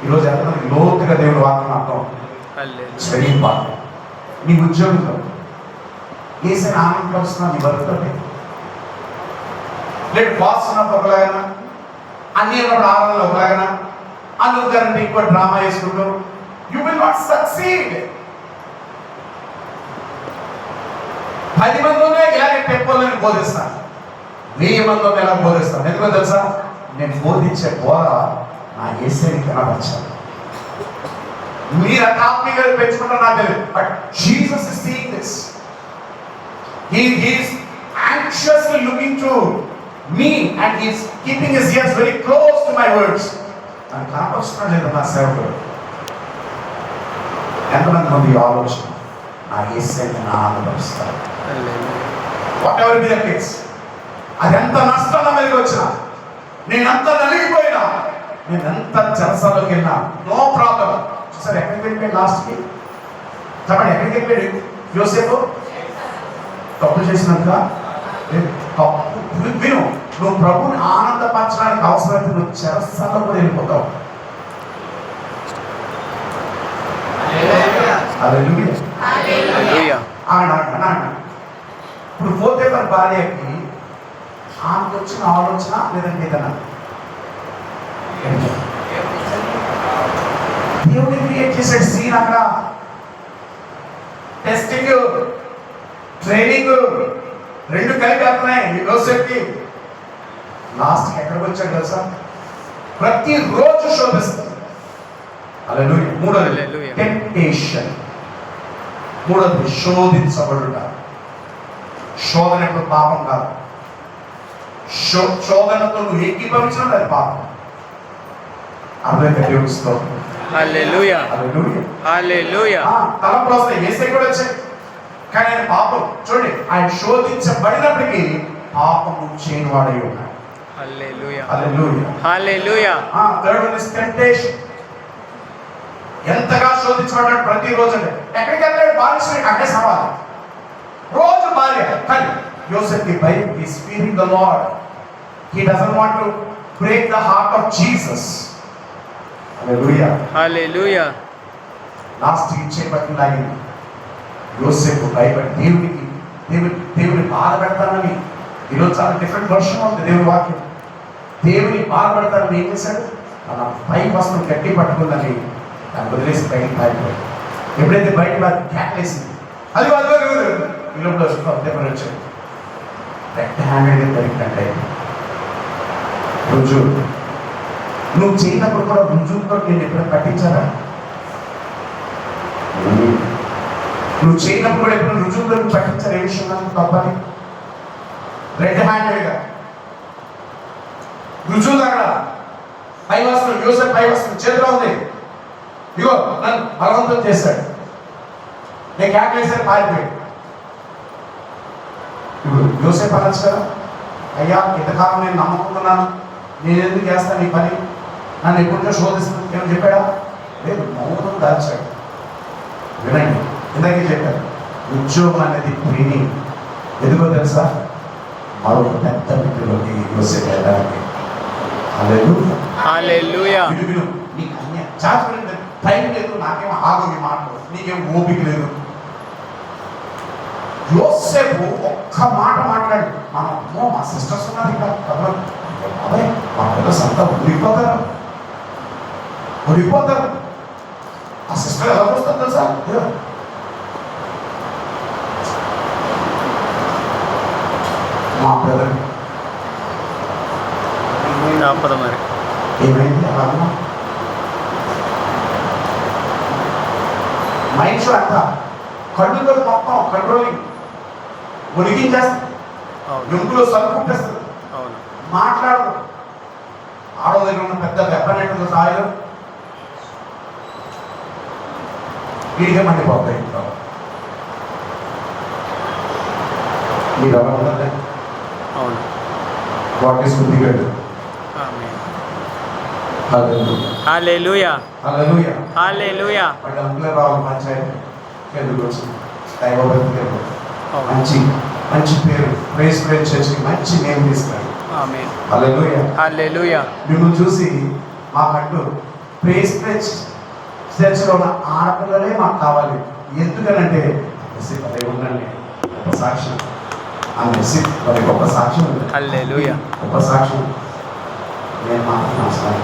[SPEAKER 1] ఈరోజు ఎంతమంది లోతుగా దేవుడు వాక్యం అర్థం? It's very important. నీ ఉద్యోగంలో యేసయ్యని ఆనందపరుస్తున్నావు, నీ బతుకుతోటి లేదు. బాస్ ఉన్నప్పుడు ఒకలాగనా, అన్ని ఉన్నప్పుడు ఆనందంలో ఒకలాగనా, అనుకుంటారంటే ఇంకో డ్రామా వేసుకుంటూ యూ విల్ నాట్ సక్సీడ్. 10 మందిలోనే ఇలాగే టెంపుల్ నేను బోధిస్తాను, 1000 మందిలో ఎలా బోధిస్తాను. ఎందుకో తెలుసా? నేను బోధించే బోధ నా యేసయ్యని కనపరచాలి. మీరు అంత ఆత్మీయంగా పెంచుకుంటారు నాకు తెలియదు, but Jesus is seeing this. He is anxiously looking to me and he is keeping his ears very close to my words. నన్ను కనపరుస్తున్నాడు లేదు నా సేవకుడు. ఎంతమంది మంది ఆలోచన నా యేసయ్యని ఆనందపరుస్తారు. Whatever be the case, అది ఎంత నష్టం నా మీదకి వచ్చినా, నేను అంత నలిగిపోయినా, నేను ఎంత చెరసాలోకి వెళ్ళినా, నో ప్రాబ్లం. చూసారు ఎక్కడికి వెళ్ళిపోయాడు లాస్ట్కి? చెప్పండి, ఎక్కడికి వెళ్ళిపోయాడు యోసేపు? తప్పు చేసినాక తప్పు విను, నువ్వు ప్రభుని ఆనందపరచడానికి అవసరమైతే నువ్వు చెరసాల్లో కూడా వెళ్ళిపోతావు.
[SPEAKER 2] హల్లెలూయా.
[SPEAKER 1] ఇప్పుడు పోతేఫర్ భార్యకి ఆమెకు వచ్చిన ఆలోచన లేదంటే ఏదన్నా దేవుడి క్రియేట్ చేసాడు సీన్. అక్కడ టెస్టింగ్, ట్రైనింగ్ రెండు కలిపి వెళ్తున్నాయి యోసేపుకి. లాస్ట్కి ఎక్కడికి వచ్చాడు తెలుసా? ప్రతిరోజు శోధిస్తుంది. హల్లెలూయా. మూడోది టెంప్టేషన్. మూడోది శోధించబడుట. శోధన ఎప్పుడు పాపం కాదు. శోధనతో నువ్వు ఏకీభవించడం అది పాపం. అర్థమైతే దేవుని స్తోత్రం.
[SPEAKER 2] హల్లెలూయా.
[SPEAKER 1] హల్లెలూయా.
[SPEAKER 2] హల్లెలూయా.
[SPEAKER 1] తలంపులు వస్తాయి, యేసయ్య కూడా వచ్చాయి. కానీ ఆయన పాపం చూడండి, ఆయన శోధించబడినప్పటికీ పాపము చేయని వాడై ఉన్నాడు.
[SPEAKER 2] హల్లెలూయా.
[SPEAKER 1] హల్లెలూయా.
[SPEAKER 2] హల్లెలూయా.
[SPEAKER 1] Third one is temptation. ఎంతగా శోధించబడ్డాడు ప్రతిరోజు. అంటే ఎక్కడికి వెళ్ళాడు? బానిసని అక్కడే సవాలు, రోజు భార్య. కానీ యోసేఫ్కి భయం. He's feeling the lord. He doesn't want to break the heart of Jesus. హల్లెలూయా.
[SPEAKER 2] హల్లెలూయా.
[SPEAKER 1] లాస్ట్ ఇచ్చేపట్లాగింది. యోసేపు భయపడి దేవుని బాధపెడతానని, ఈరోజు చాలా డిఫరెంట్ వర్షన్ ఉంది దేవుని వాక్యం. దేవుని బాధపడతానని ఏం చేశాడు? తన పై వస్త్రం గట్టి పట్టుకుందని దాన్ని వదిలేసి బయటికి పారిపోయాడు. ఎప్పుడైతే బయట క్యాట్లేసింది, అది ఇల్లు వస్తుంది వచ్చాడు. రెడ్ హ్యాండెడ్గా దొరికినట్టే రుజువు. నువ్వు చేయనప్పుడు కూడా రుజువుతో నేను ఎప్పుడైనా పట్టించారా? నువ్వు చేయనప్పుడు కూడా ఎప్పుడు రుజువుతో నువ్వు పట్టించారు? ఏ విషయంలో తప్పని రెడ్ హ్యాండెడ్గా రుజువు అక్కడ పై వస్త్రం, యోసేపు పై వస్త్రం చేతిలో ఉంది. ఇగో నన్ను బలవంతం చేశాడు, నేను క్యాట్లేసాను, పారిపోయాడు. ఇప్పుడు యోసేపు అనొచ్చు కదా, అయ్యా ఇంతకాలం నేను నమ్ముకున్నాను, నేను ఎందుకు చేస్తాను ఈ పని, నన్ను ఎప్పుడుగా శోధిస్తాను ఏమని చెప్పాడా? లేదు, మౌనం దాల్చాడు. వినండి, ఇందాకే చెప్పారు, ఉద్యోగం అనేది ట్రైనింగ్. ఎందుకో తెలుసా? మరొక పెద్ద మిత్రులకి యోసేపు వెళ్ళడానికి. హల్లెలూయా.
[SPEAKER 2] హల్లెలూయా.
[SPEAKER 1] విను, నీకు అన్య చాచి టైం లేదు, నాకేమో ఆగోగి మాటలు, నీకేం ఓపిక లేదు. యోసేపు ఒక్క మాట మాట్లాడి, మనం అమ్మో మా సిస్టర్స్ ఉన్నారు ఇక్కడ కదా, అదే మా పిల్లలు అంతా ఉడిపోతారు. ఆ సిస్టర్ ఎలా వస్తుంది తెలుసా? మా పిల్లలు
[SPEAKER 2] తప్పదు మరి.
[SPEAKER 1] ఏమైంది అలా అన్నా? మైండ్ అంతా కళ్ళుతో మొత్తం కంట్రోలింగ్ ఒలిగించేస్తుంది,
[SPEAKER 2] అవును.
[SPEAKER 1] ఎముకలో సరుకుంటేస్తుంది,
[SPEAKER 2] అవును.
[SPEAKER 1] మాట్లాడదు. ఆడో దగ్గర ఉన్న పెద్ద వెప్పనట్టు సాయలు వీడిగా మండిపోతాయి. మీరు ఎవరు ఉన్నదే
[SPEAKER 2] అవును.
[SPEAKER 1] వాటి శుద్ధిగాడు.
[SPEAKER 2] ఆమేన్.
[SPEAKER 1] హల్లెలూయా.
[SPEAKER 2] హల్లెలూయా.
[SPEAKER 1] హల్లెలూయా.
[SPEAKER 2] హల్లెలూయా.
[SPEAKER 1] వాళ్ళ అంకులే రావాలి పంచాయతీ ఎందుకు వచ్చి దైవభక్తి
[SPEAKER 2] అవును.
[SPEAKER 1] మంచి పేరు ప్రైజ్ చర్చికి మంచి నేమ్ తీసుకున్నాడు.
[SPEAKER 2] ఆమేన్.
[SPEAKER 1] హల్లెలూయా.
[SPEAKER 2] హల్లెలూయా.
[SPEAKER 1] మిమ్మల్ని చూసి మాకంటూ ప్రైజ్ చర్చిలో ఉన్న ఆడపిల్లలే మాకు కావాలి. ఎందుకనంటే అదే ఉందండి గొప్ప సాక్ష్యం. ఆమె మరి గొప్ప సాక్ష్యం ఉంది.
[SPEAKER 2] హల్లెలూయా.
[SPEAKER 1] గొప్ప సాక్ష్యం. నేను మాట్లాడుతున్నాను.